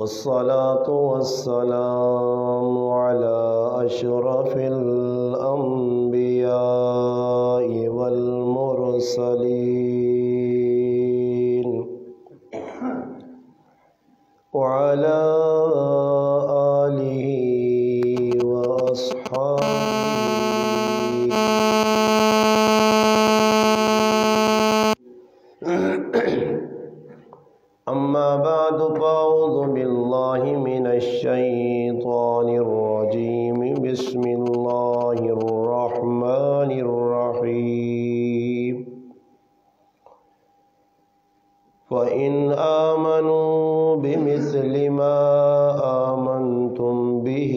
والصلاة والسلام على أشرف الأنبياء والمرسلين وعلى آله وأصحابه أما بعد فأعوذ بالله من الشيطان الرجيم بسم الله الرحمن الرحيم فإن آمنوا بمثل ما آمنتم به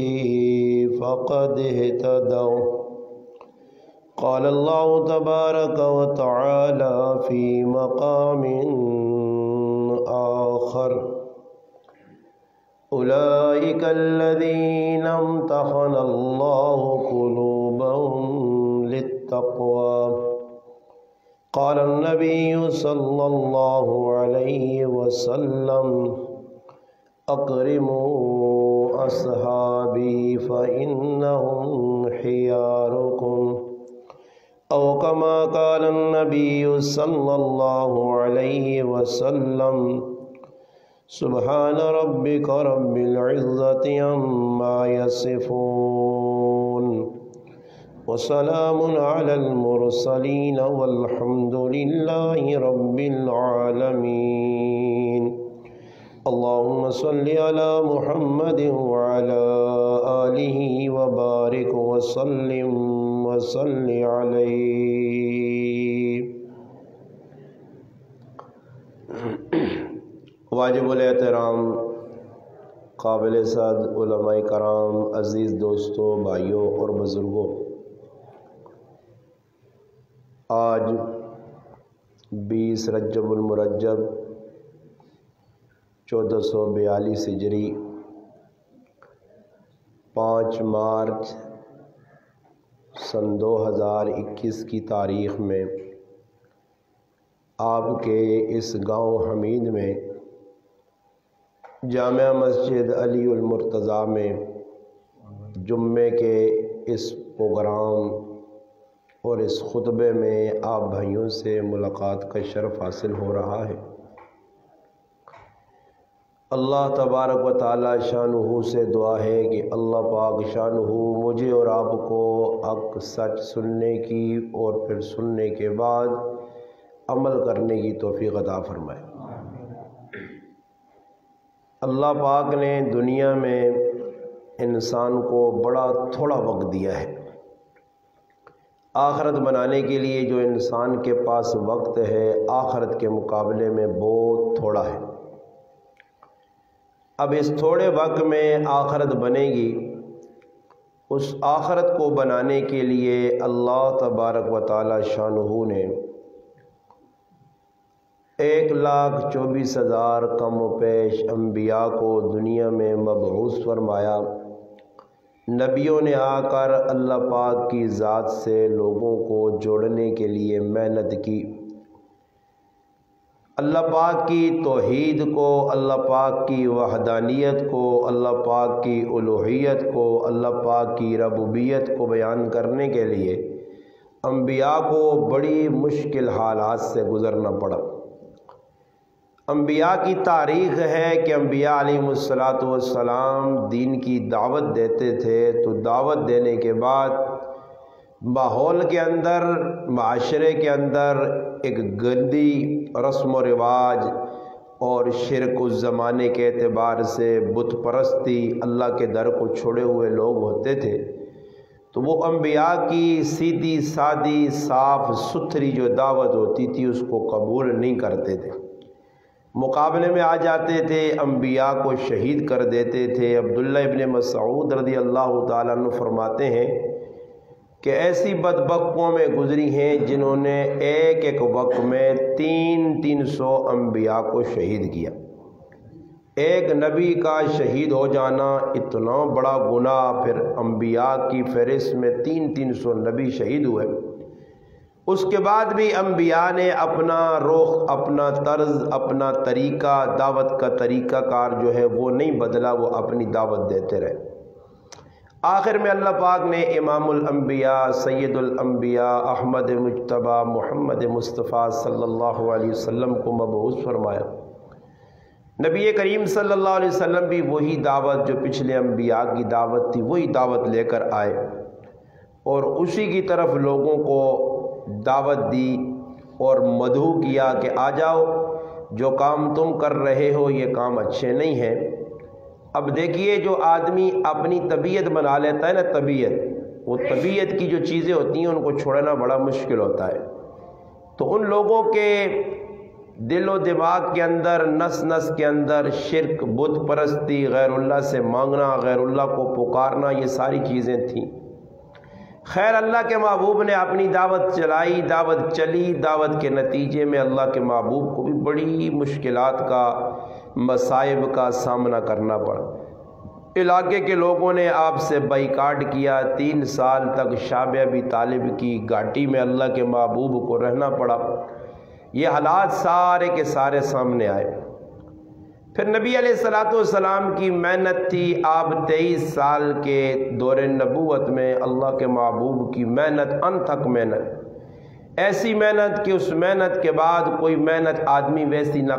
فقد اهتدوا قال الله تبارك وتعالى في مقام آخر أولئك الذين امتحن الله قلوبهم للتقوى قال النبي صلى الله عليه وسلم أكرموا أصحابي فإنهم خياركم أو كما قال النبي صلى الله عليه وسلم سبحان ربك رب العزة عما يصفون وسلام على المرسلين والحمد لله رب العالمين اللهم صل على محمد وعلى آله وبارك وسلم وصل علیہ۔ واجب الاحترام قابل صد علماء کرام، عزیز دوستوں، بھائیوں اور بزرگوں، آج 20 رجب المرجب 1442 ہجری 5 مارچ سن 2021 کی تاریخ میں آپ کے اس گاؤں حمید میں جامع مسجد علی المرتضیٰ میں جمعے کے اس پروگرام اور اس خطبے میں آپ بھائیوں سے ملاقات کا شرف حاصل ہو رہا ہے۔ اللہ تبارک و تعالی شانہ سے دعا ہے کہ اللہ پاک شانہ مجھے اور آپ کو حق سچ سننے کی اور پھر سننے کے بعد عمل کرنے کی توفیق عطا فرمائے۔ اللہ پاک نے دنیا میں انسان کو بڑا تھوڑا وقت دیا ہے، آخرت بنانے کے لیے جو انسان کے پاس وقت ہے آخرت کے مقابلے میں بہت تھوڑا ہے۔ اب اس تھوڑے وقت میں آخرت بنے گی، اس آخرت کو بنانے کے لیے اللہ تبارک و تعالی شانہ نے 1,24,000 کم و پیش انبیاء کو دنیا میں مبعوث فرمایا۔ نبیوں نے آ کر اللہ پاک کی ذات سے لوگوں کو جوڑنے کے لیے محنت کی، اللہ پاک کی توحید کو، اللہ پاک کی وحدانیت کو، اللہ پاک کی الوہیت کو، اللہ پاک کی ربوبیت کو بیان کرنے کے لیے انبیاء کو بڑی مشکل حالات سے گزرنا پڑا۔ انبیاء کی تاریخ ہے کہ انبیاء علیہ السلام دین کی دعوت دیتے تھے تو دعوت دینے کے بعد ماحول کے اندر، معاشرے کے اندر ایک گندی رسم و رواج اور شرک اس زمانے کے اعتبار سے بت پرستی، اللہ کے در کو چھوڑے ہوئے لوگ ہوتے تھے، تو وہ انبیاء کی سیدھی سادی صاف ستھری جو دعوت ہوتی تھی اس کو قبول نہیں کرتے تھے، مقابلے میں آ جاتے تھے، انبیاء کو شہید کر دیتے تھے۔ عبداللہ ابن مسعود رضی اللہ تعالیٰ عنہ فرماتے ہیں کہ ایسی بدبخت قومیں گزری ہیں جنہوں نے ایک ایک وقت میں 300 انبیاء کو شہید کیا۔ ایک نبی کا شہید ہو جانا اتنا بڑا گناہ، پھر انبیاء کی فہرست میں 300 نبی شہید ہوئے۔ اس کے بعد بھی انبیاء نے اپنا رخ، اپنا طرز، اپنا طریقہ، دعوت کا طریقہ کار جو ہے وہ نہیں بدلا، وہ اپنی دعوت دیتے رہے۔ آخر میں اللہ پاک نے امام الانبیاء، سید الانبیاء، احمد مجتبیٰ، محمد مصطفیٰ صلی اللہ علیہ وسلم کو مبعوث فرمایا۔ نبی کریم صلی اللہ علیہ وسلم بھی وہی دعوت جو پچھلے انبیاء کی دعوت تھی وہی دعوت لے کر آئے، اور اسی کی طرف لوگوں کو دعوت دی اور مدعو کیا کہ آ جاؤ، جو کام تم کر رہے ہو یہ کام اچھے نہیں ہیں۔ اب دیکھیے، جو آدمی اپنی طبیعت بنا لیتا ہے نا، وہ طبیعت کی جو چیزیں ہوتی ہیں ان کو چھوڑنا بڑا مشکل ہوتا ہے۔ تو ان لوگوں کے دل و دماغ کے اندر، نس نس کے اندر شرک، بت پرستی، غیر اللہ سے مانگنا، غیر اللہ کو پکارنا، یہ ساری چیزیں تھیں۔ خیر، اللہ کے محبوب نے اپنی دعوت چلائی، دعوت چلی، دعوت کے نتیجے میں اللہ کے محبوب کو بھی بڑی مشکلات کا، مصائب کا سامنا کرنا پڑا۔ علاقے کے لوگوں نے آپ سے بائیکاٹ کیا، 3 سال تک شعب ابی طالب کی گھاٹی میں اللہ کے محبوب کو رہنا پڑا۔ یہ حالات سارے کے سارے سامنے آئے۔ پھر نبی علیہ الصلوۃ والسلام کی محنت تھی، آپ 23 سال کے دور نبوت میں اللہ کے محبوب کی محنت، انتھک محنت، ایسی محنت کہ اس محنت کے بعد کوئی محنت آدمی ویسی نہ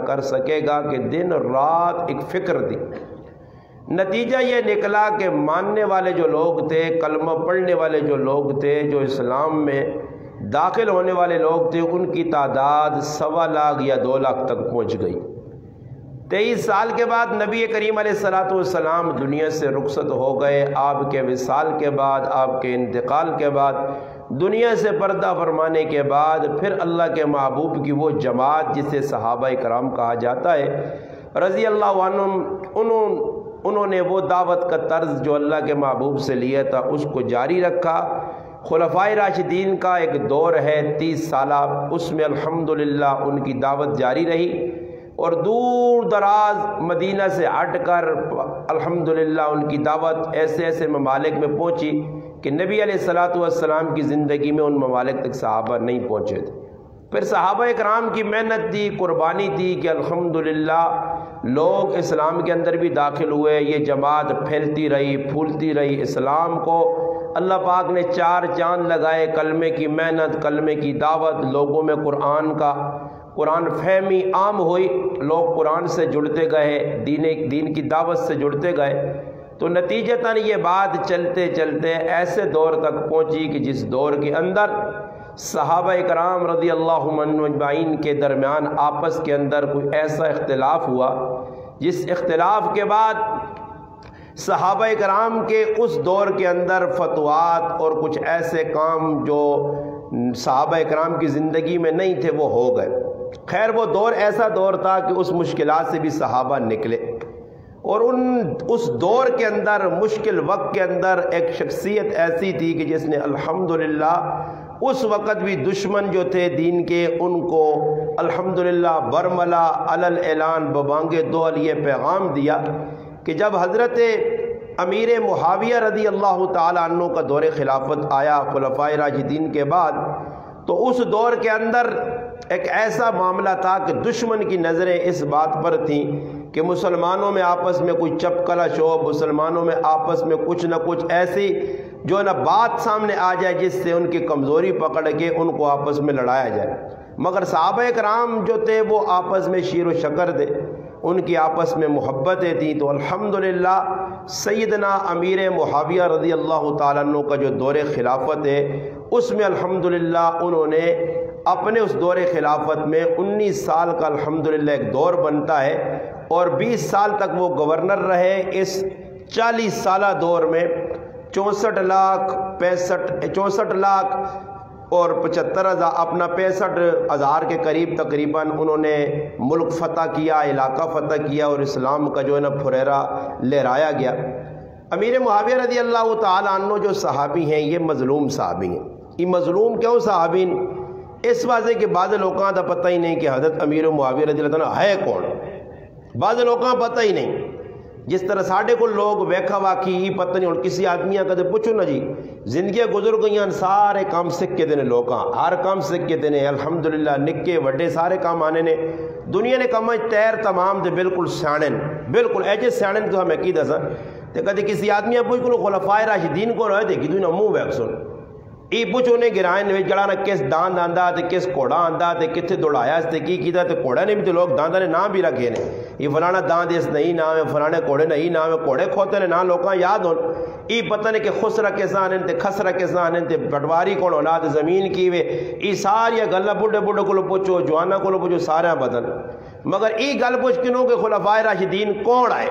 کر سکے گا کہ دن رات ایک فکر دی۔ نتیجہ یہ نکلا کہ ماننے والے جو لوگ تھے، کلمہ پڑھنے والے جو لوگ تھے، جو اسلام میں داخل ہونے والے لوگ تھے، ان کی تعداد 1.25 لاکھ یا 2 لاکھ تک پہنچ گئی۔ 23 سال کے بعد نبی کریم علیہ الصلوۃ والسلام دنیا سے رخصت ہو گئے۔ آپ کے وصال کے بعد، آپ کے انتقال کے بعد، دنیا سے پردہ فرمانے کے بعد، پھر اللہ کے محبوب کی وہ جماعت جسے صحابہ کرام کہا جاتا ہے رضی اللہ عنہم، انہوں نے وہ دعوت کا طرز جو اللہ کے محبوب سے لیا تھا اس کو جاری رکھا۔ خلفائے راشدین کا ایک دور ہے 30 سالہ، اس میں الحمدللہ ان کی دعوت جاری رہی، اور دور دراز مدینہ سے ہٹ کر الحمدللہ ان کی دعوت ایسے ایسے ممالک میں پہنچی کہ نبی علیہ الصلوۃ والسلام کی زندگی میں ان ممالک تک صحابہ نہیں پہنچے تھے۔ پھر صحابہ اکرام کی محنت تھی، قربانی تھی کہ الحمدللہ لوگ اسلام کے اندر بھی داخل ہوئے، یہ جماعت پھیلتی رہی، پھولتی رہی۔ اسلام کو اللہ پاک نے 4 چاند لگائے، کلمے کی محنت، کلمے کی دعوت، لوگوں میں قرآن فہمی عام ہوئی، لوگ قرآن سے جڑتے گئے، دین کی دعوت سے جڑتے گئے۔ تو نتیجتاً یہ بات چلتے چلتے ایسے دور تک پہنچی کہ جس دور کے اندر صحابہ کرام رضی اللہ عنہم اجمعین کے درمیان آپس کے اندر کوئی ایسا اختلاف ہوا جس اختلاف کے بعد صحابہ کرام کے اس دور کے اندر فتوات اور کچھ ایسے کام جو صحابہ کرام کی زندگی میں نہیں تھے وہ ہو گئے۔ خیر، وہ دور ایسا دور تھا کہ اس مشکلات سے بھی صحابہ نکلے، اور اس دور کے اندر، مشکل وقت کے اندر، ایک شخصیت ایسی تھی کہ جس نے الحمدللہ اس وقت بھی دشمن جو تھے دین کے، ان کو الحمدللہ برملا علل اعلان ببانگ دوال یہ پیغام دیا کہ جب حضرت امیر معاویہ رضی اللہ تعالی عنہ کا دور خلافت آیا خلفائے راشدین کے بعد، تو اس دور کے اندر ایک ایسا معاملہ تھا کہ دشمن کی نظریں اس بات پر تھیں کہ مسلمانوں میں آپس میں کوئی چپکلش ہو، مسلمانوں میں آپس میں کچھ نہ کچھ ایسی جو نہ بات سامنے آ جائے جس سے ان کی کمزوری پکڑ کے ان کو آپس میں لڑایا جائے۔ مگر صحابہ کرام جو تھے وہ آپس میں شیر و شکر تھے، ان کی آپس میں محبتیں تھیں۔ تو الحمدللہ سیدنا امیر معاویہ رضی اللہ تعالیٰ عنہ کا جو دور خلافت ہے اس میں الحمدللہ انہوں نے اپنے اس دور خلافت میں 19 سال کا الحمدللہ ایک دور بنتا ہے، اور 20 سال تک وہ گورنر رہے۔ اس 40 سالہ دور میں 64 لاکھ اور 75,000 اپنا 65,000 کے قریب تقریباً انہوں نے ملک فتح کیا، علاقہ فتح کیا، اور اسلام کا جو ہے نا پھریرا لہرایا گیا۔ امیر معاویہ رضی اللہ تعالیٰ عنہ جو صحابی ہیں یہ مظلوم صحابی ہیں۔ یہ مظلوم کیوں صحابی؟ اس واضح کہ بعض لوگوں کا پتہ ہی نہیں کہ حضرت امیر معاویہ رضی اللہ عنہ ہے کون، بعض لوگوں کا پتہ ہی نہیں۔ جس طرح ساڈے کو لوگ ویکھا واقعی ہی پتہ نہیں ہوں کسی آدمیاں کدے پوچھو نا جی زندگیاں گزر گئیاں سارے کام سکھ کے دینے لوگاں ہر کام سکھ کے دینے الحمدللہ نکے وڈے سارے کام آنے نے دنیا نے کام تیر تمام دے بالکل سیاڑن بالکل ایجے سیاڑن تو ہمیں کی دسا تے کدے کسی آدمیاں پوچھ کو خلفائے راشدین کو رہے دیکھی تو انہوں منہ ویک سن ای پوچھو نے گرائن وچ جڑا نا کس داند آندا تے کس گھوڑا آندا تے کتھے دوڑایا اس تے کی کیتا تے گھوڑا نے بھی تے لوگ داندا نے نام بھی رکھے نے یہ فلانا داند اس نہیں نام ہے فلانے گھوڑے نہیں نام ہے گھوڑے کھوتے نے نام لوکاں یاد ہون ای پتہ نہیں کہ خسرا کسان ہیں تے خسرا کسان ہیں تے پٹواری کون ہونا تے زمین کی وے ای ساری گلاں بڈھے بڈھے کولو پوچھو جواناں کولو پوچھو سارے بدل مگر ای گل پوچھ کنوں کہ خلفائے راشدین کون آئے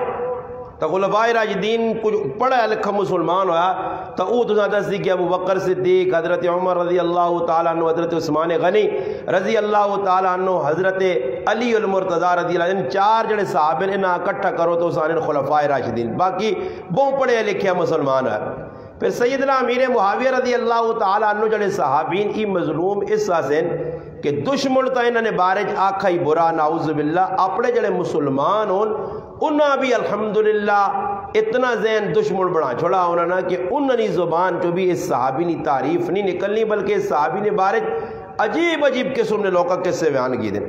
تو خلفائے راشدین کچھ پڑھا لکھا مسلمان ہوا تو او تساں دسی کہ ابو بکر صدیق حضرت عمر رضی اللہ تعالیٰ عنہ حضرت عثمان غنی رضی اللہ تعالیٰ عنہ حضرت علی المرتضی رضی اللہ عنہ چار جڑے صحابے انہاں اکٹھا کرو تو سارے خلفائے راشدین باقی بہت پڑھے لکھے مسلمان ہے پھر سیدنا امیر معاویہ رضی اللہ تعالیٰ عنہ جڑے صحابین ای مظلوم اس حسین کہ دشمن تا انہوں نے بارج آکھا ہی برا نعوذ باللہ اپنے جڑے مسلمان ہون انہاں بھی الحمدللہ اتنا ذہن دشمن بڑھا چھوڑا انہوں نے کہ انہوں نے زبان جو بھی اس صحابی نے تعریف نہیں نکلنی بلکہ اس صحابی نے بارج عجیب عجیب قسم نے لوگا کس سے بیان کی دیں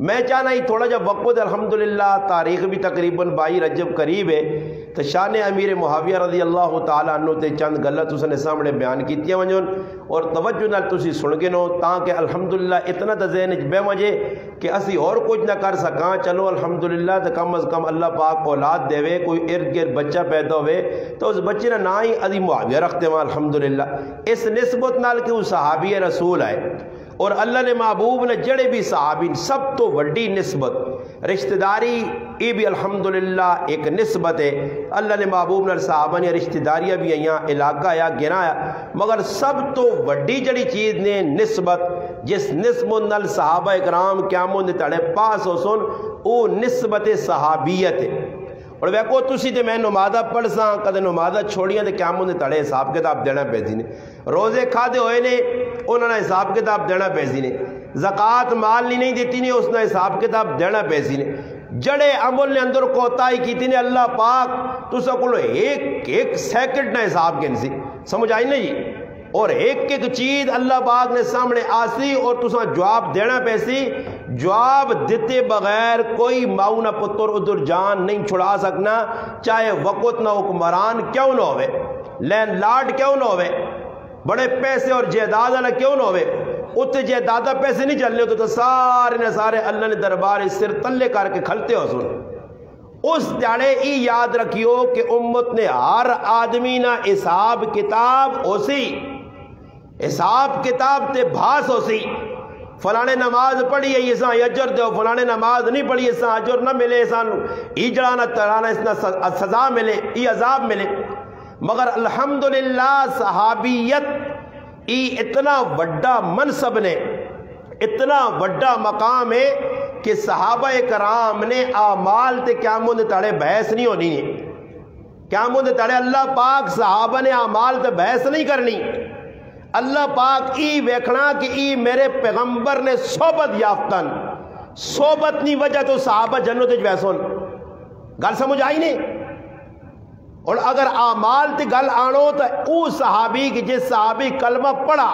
میں چاہنا ہی تھوڑا جب وقت الحمدللہ تاریخ بھی تقریباً 22 رجب قریب ہے تو شان امیر معاویہ رضی اللہ تعالیٰ عنہ تے چند غلط اس نے سامنے بیان کیتیاں ونجن اور توجہ نال تسی سن کے نو تاکہ الحمدللہ اتنا تا ذہن بے وجہ کہ اسی اور کچھ نہ کر سکاں چلو الحمدللہ تو کم از کم اللہ پاک اولاد دے وے کوئی ارد گرد بچہ پیدا ہوئے تو اس بچے نے نہ ہی علی معاویہ رکھتے ہیں الحمدللہ اس نسبت نال کہ وہ صحابی رسول آئے اور اللہ نے محبوب نے جڑے بھی صحابین سب تو وڈی نسبت رشتہ داری یہ بھی الحمدللہ ایک نسبت ہے اللہ نے محبوب نے صحابہ نے رشتہ داریاں بھی آئیاں علاقہ یا گنایا مگر سب تو وڈی جڑی چیز نے نسبت جس نسبت نال صحابہ اکرام قیامت دے تڑے پاس ہو سن او نسبت صحابیت ہے اور ویکو تسی تے میں نمازہ پڑھ ساں کدے نمازہ چھوڑیاں تے قیامت دے تڑے حساب کتاب دینا پیسی نے روزے کھادے ہوئے نے انہوں نے حساب کتاب دینا پیسی نے زکوٰۃ مال نہیں دیتی نے اس نے حساب کتاب دینا پیسی نے جڑے عمل نے اندر کوتاہی کیتی نے اللہ پاک تو سکولو ایک سیکنڈ نہ حساب کے نسی سمجھ آئی نہیں اور ایک چیز اللہ پاک نے سامنے آسی اور تساں جواب دینا پیسی جواب دیتے بغیر کوئی ماؤ نہ پتر ادھر جان نہیں چھڑا سکنا چاہے وقت نہ حکمران کیوں نہ ہوئے لین لاڈ کیوں نہ ہوئے بڑے پیسے اور جائیداد والا کیوں نہ ہوئے اتنے جائیداد پیسے نہیں چلنے ہوتے تو سارے نے سارے اللہ نے دربار سر تلے کر کے کھلتے ہو سن اس دیڑے ای یاد رکھیو کہ امت نے ہر آدمی نہ حساب کتاب ہو سی حساب کتاب تے بھاس ہو سی فلانے نماز پڑھی ہے یہ ساں اجر دو فلانے نماز نہیں پڑھی ہے ساں اجر نہ ملے ساں ایجڑانا ترانا اس نہ سزا ملے ای عذاب ملے مگر الحمدللہ صحابیت ای اتنا وڈا منصب نے اتنا وڈا مقام ہے کہ صحابہ کرام نے اعمال تے قیامت دے تڑے بحث نہیں ہونی ہے قیامت دے تڑے اللہ پاک صحابہ نے اعمال تے بحث نہیں کرنی اللہ پاک ای ویکھنا کہ ای میرے پیغمبر نے صحبت یافتن صحبت نہیں وجہ تو صحابہ جنت وچ ویسون گل سمجھ آئی نہیں اور اگر اعمال تے گل آنو تو او صحابی کی جس صحابی کلمہ پڑھا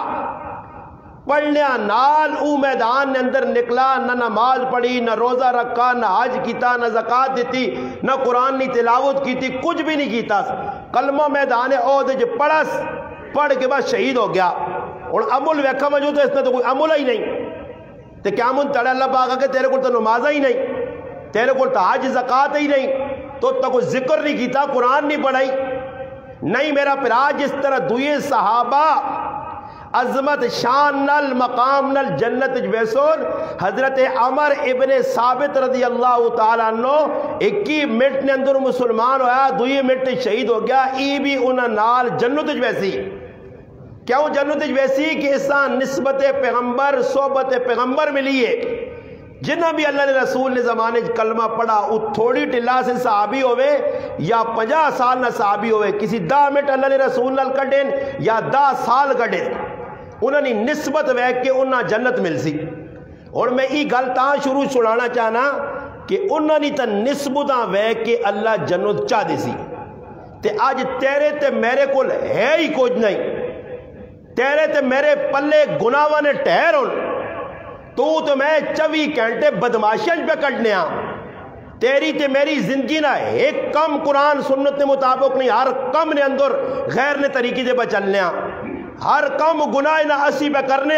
پڑھنے نال او میدان نے اندر نکلا نہ نماز پڑھی نہ روزہ رکھا نہ حج کیتا نہ زکاة دیتی نہ قرآن نہیں تلاوت کیتی کچھ بھی نہیں کیتا کلمہ میدان عہد جو پڑھس پڑھ کے بعد شہید ہو گیا اور عمل ویکھا موجود تو اس نے تو کوئی عمل ہی نہیں تو کیا من تڑے اللہ پاک کہ تیرے کو تو نمازہ ہی نہیں تیرے کو تو حج زکاة ہی نہیں تو کوئی ذکر نہیں کیتا قرآن نہیں پڑھائی نہیں میرا پرا جس طرح دوئے صحابہ عظمت شان نل مقام نل جنت ویسون حضرت عمر ابن ثابت رضی اللہ تعالیٰ عنہ 21 منٹ نے اندر مسلمان ہویا 2 منٹ شہید ہو گیا ای بھی انہاں نال جنت ویسی کیوں جنت ویسی کہ اساں نسبت پیغمبر صحبت پیغمبر ملی ہے جنہ بھی اللہ نے رسول نے زمانے کلمہ پڑھا وہ تھوڑی ٹلا سے صحابی ہوئے یا 50 سال نہ صحابی ہوئے کسی 10 منٹ اللہ نے رسول نال کڈین یا 10 سال کڈین انہوں نے نسبت ویک کے انہاں جنت مل سی اور میں ای گل تاں شروع چھڑانا چاہنا کہ انہوں نے تا نسبتاں وے کہ اللہ جنت چاہ دی سی تے آج تیرے تے میرے کول ہے ہی کچھ نہیں، تیرے تے میرے پلے گناہاں نے ٹھہر ہون، تو میں 24 گھنٹے بدماشیاں پہ کٹنے تیری تے میری زندگی نہ ایک کم قرآن سنت نے مطابق نہیں، ہر کم نے اندر غیر نے طریقے سے بچلنے ہر کم گناہ نہ اسی پہ کرنے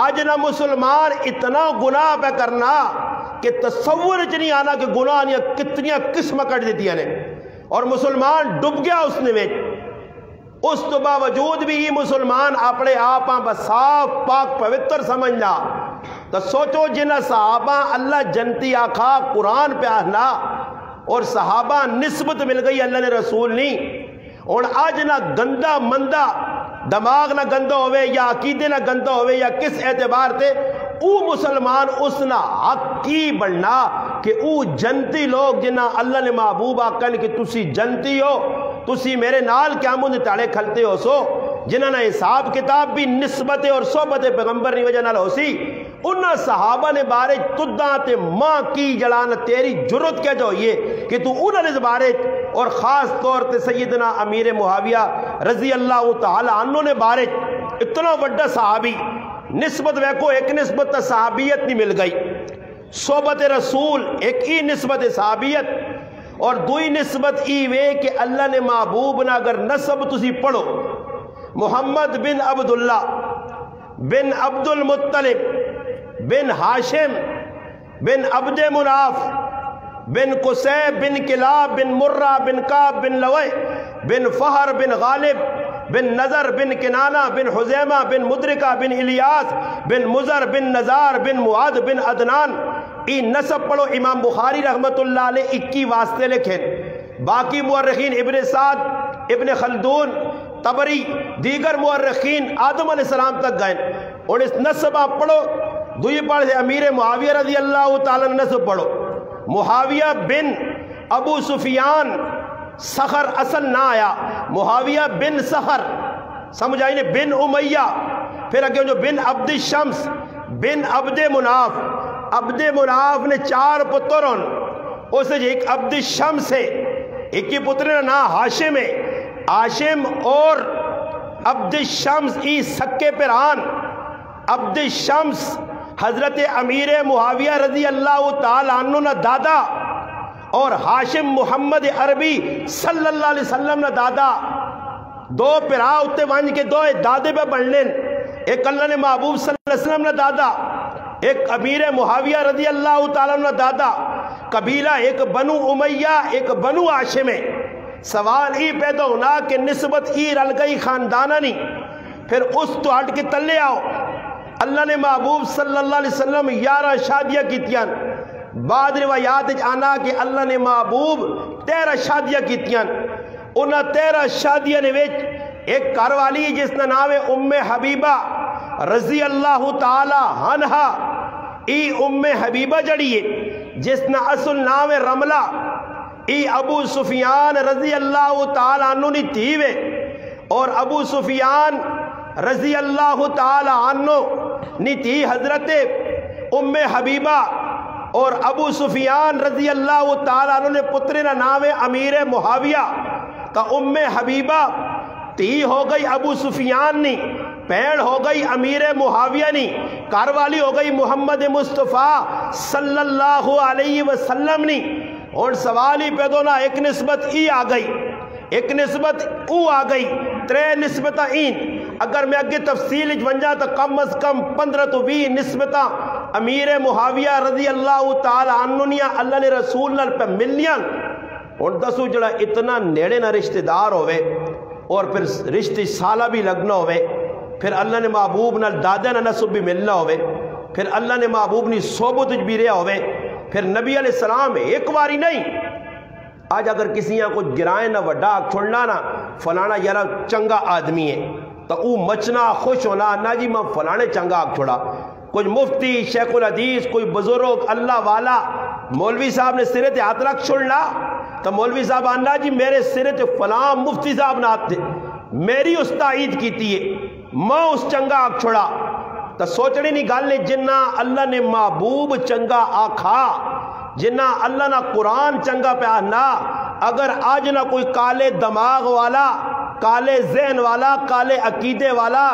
آج نہ مسلمان اتنا گناہ پہ کرنا کہ تصور چ نہیں آنا کہ گناہ نے کتنی قسم کٹ دیتی ہیں اور مسلمان ڈب گیا اس نے اس تو باوجود بھی مسلمان اپنے آپ صاف پاک پوتر سمجھنا تو سوچو جنہ صحابہ اللہ جنتی آخا قرآن پہ آنا اور صحابہ نسبت مل گئی اللہ نے رسول نہیں، اور آج نہ گندہ مندہ دماغ نہ گندہ ہوئے یا عقیدے نہ گندہ ہوئے یا کس اعتبار تے او مسلمان اس نہ حق کی بڑھنا کہ او جنتی لوگ جنہ اللہ نے محبوب آکن کہ تسی جنتی ہو، تسی میرے نال قیامت تاڑے کھلتے ہو، سو جنہ نہ حساب کتاب بھی نسبت اور صحبت پیغمبر نہیں وجہ نال ہو سی انہاں صحابہ نے بارے تداں تے ماں کی جڑان تیری جرت کیا جو یہ کہ تو انہاں نے بارے اور خاص طور تے سیدنا امیر معاویہ رضی اللہ تعالی عنہ نے بارے اتنا بڑا صحابی نسبت ویکو ایک نسبت صحابیت نہیں مل گئی، صحبت رسول ایک ہی نسبت صحابیت اور دوئی نسبت ای وے کہ اللہ نے محبوب نہ اگر نسب تسی پڑھو محمد بن عبداللہ بن عبد المطلب بن ہاشم بن عبد مناف بن قصیب بن کلاب بن مرہ بن کعب بن لوی بن فہر بن غالب بن نظر بن کنانہ بن حزیمہ بن مدرکہ بن الیاس بن مزر بن نزار بن معاد بن عدنان ای نسب پڑھو۔ امام بخاری رحمت اللہ علیہ 21 واسطے لکھیں، باقی مورخین ابن سعد ابن خلدون طبری دیگر مورخین آدم علیہ السلام تک گئے اور اس نسب آپ پڑھو۔ دوئی پڑھ سے امیر معاویہ رضی اللہ تعالیٰ نسب پڑھو، معاویہ بن ابو سفیان سخر اصل نہ آیا، معاویہ بن سخر سمجھ آئی نے بن امیہ، پھر اگے جو بن عبد الشمس بن عبد مناف، عبد مناف نے 4 پتروں اسے ایک عبد الشمس ہے، ایک کی پتر نا ہاشم ہے، ہاشم اور عبد الشمس ای سکے پران، عبد الشمس حضرت امیر معاویہ رضی اللہ تعالیٰ عنہ نہ دادا اور ہاشم محمد عربی صلی اللہ علیہ وسلم نہ دادا، 2 پرا اتے وانج کے 2 دادے پہ بڑھنے، ایک اللہ نے محبوب صلی اللہ علیہ وسلم نہ دادا، ایک امیر معاویہ رضی اللہ تعالیٰ عنہ دادا، قبیلہ ایک بنو امیہ ایک بنو ہاشم ہے۔ سوال ہی پیدا ہونا کہ نسبت ہی رل گئی خاندانہ نہیں، پھر اس تو ہٹ کے تلے آؤ اللہ نے محبوب صلی اللہ علیہ وسلم 11 شادیاں کیتیاں، بعد روایات آنا کہ اللہ نے محبوب 13 شادیاں کیتیاں، انہاں 13 شادیاں نے وچ ایک گھر والی جس کا نام ہے ام حبیبہ رضی اللہ تعالی عنہا، ای ام حبیبہ جڑی ہے جس کا اصل نام ہے رملہ، ای ابو سفیان رضی اللہ تعالی عنہ نے تھیوے، اور ابو سفیان رضی اللہ تعالی عنہ نے تھی حضرت ام حبیبہ، اور ابو سفیان رضی اللہ تعالی عنہ نے پتر نہ نام ہے امیر معاویہ، تا ام حبیبہ تی ہو گئی ابو سفیان نی، پیڑ ہو گئی امیر معاویہ نی، کاروالی ہو گئی محمد مصطفیٰ صلی اللہ علیہ وسلم نی۔ اور سوال ہی پیدا ہونا ایک نسبت ای آ گئی، ایک نسبت او آ گئی، 3 نسبتاں این، اگر میں اگے تفصیل ونجا تو کم از کم 15 تو 20 نسبتاں امیر معاویہ رضی اللہ تعالی عنہ اللہ نے رسول نال پہ ملنیاں، اور دسو جڑا اتنا نیڑے نہ رشتہ دار ہوئے اور پھر رشتے سالہ بھی لگنا ہوئے، پھر اللہ نے محبوب نال دادے نہ نسب بھی ملنا ہوئے، پھر اللہ نے محبوب نی صحبت بھی رہا ہوئے، پھر نبی علیہ السلام ایک باری نہیں۔ آج اگر کسی یہاں کچھ گرائیں نہ وڈا چھوڑنا نہ فلانا یارا چنگا آدمی ہے تو او مچنا خوش ہونا نہ جی میں فلانے چنگا آگ چھوڑا، کچھ مفتی شیخ الحدیث کوئی بزرگ اللہ والا مولوی صاحب نے سرے تے ہاتھ رکھ چھوڑنا تو مولوی صاحب آنا جی میرے سرے تے فلاں مفتی صاحب نہ آتے میری اس تائید کیتی ہے میں اس چنگا آگ چھوڑا، تو سوچنے نہیں گل نے جنہ اللہ نے محبوب چنگا آکھا جنہ اللہ نہ قرآن چنگا پیا نہ اگر آج نہ کوئی کالے دماغ والا کالے ذہن والا کالے عقیدے والا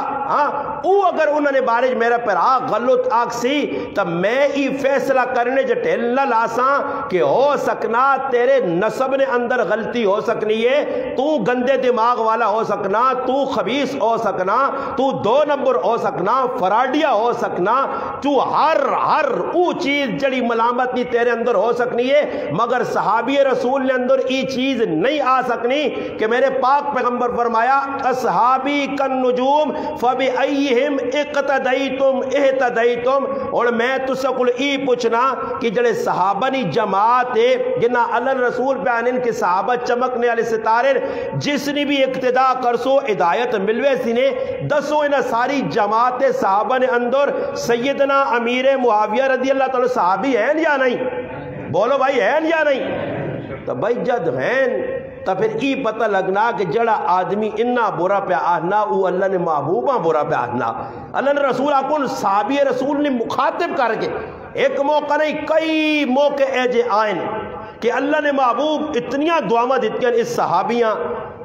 او اگر انہوں نے بارش میرا پر غلط آگ سی تو میں ہی فیصلہ کرنے جٹھل نہ لاساں کہ ہو سکنا تیرے نسب نے اندر غلطی ہو سکنی ہے، تو گندے دماغ والا ہو سکنا، تو خبیث ہو سکنا، تو 2 نمبر ہو سکنا، فراڈیا ہو سکنا، تو ہر او چیز جڑی ملامت نہیں تیرے اندر ہو سکنی ہے، مگر صحابی رسول نے اندر ای چیز نہیں آ سکنی کہ میرے پاک پیغمبر فرمایا اصحابی کن نجوم فبأیہم اقتدیتم اہتدیتم۔ اور میں تسے کل ای پوچھنا کہ جڑے صحابہ نی جماعت ہے جنہ اللہ رسول پہ آنین کے صحابہ چمکنے والے ستارے جس نے بھی اقتداء کرسو ہدایت ملوے سینے دسو انہ ساری جماعت صحابہ نے اندر سیدنا امیر معاویہ رضی اللہ تعالی صحابی ہیں یا نہیں؟ بولو بھائی ہیں یا نہیں؟ تو بھائی جد ہیں تو پھر ای پتہ لگنا کہ جڑا آدمی انہا برا پہ آہنا او اللہ نے محبوبہ برا پہ آہنا۔ اللہ نے رسول آکن صحابی رسول نے مخاطب کر کے ایک موقع نہیں کئی موقع ایجے آئین کہ اللہ نے محبوب اتنیاں دعامہ دیتی ہیں اس صحابیاں۔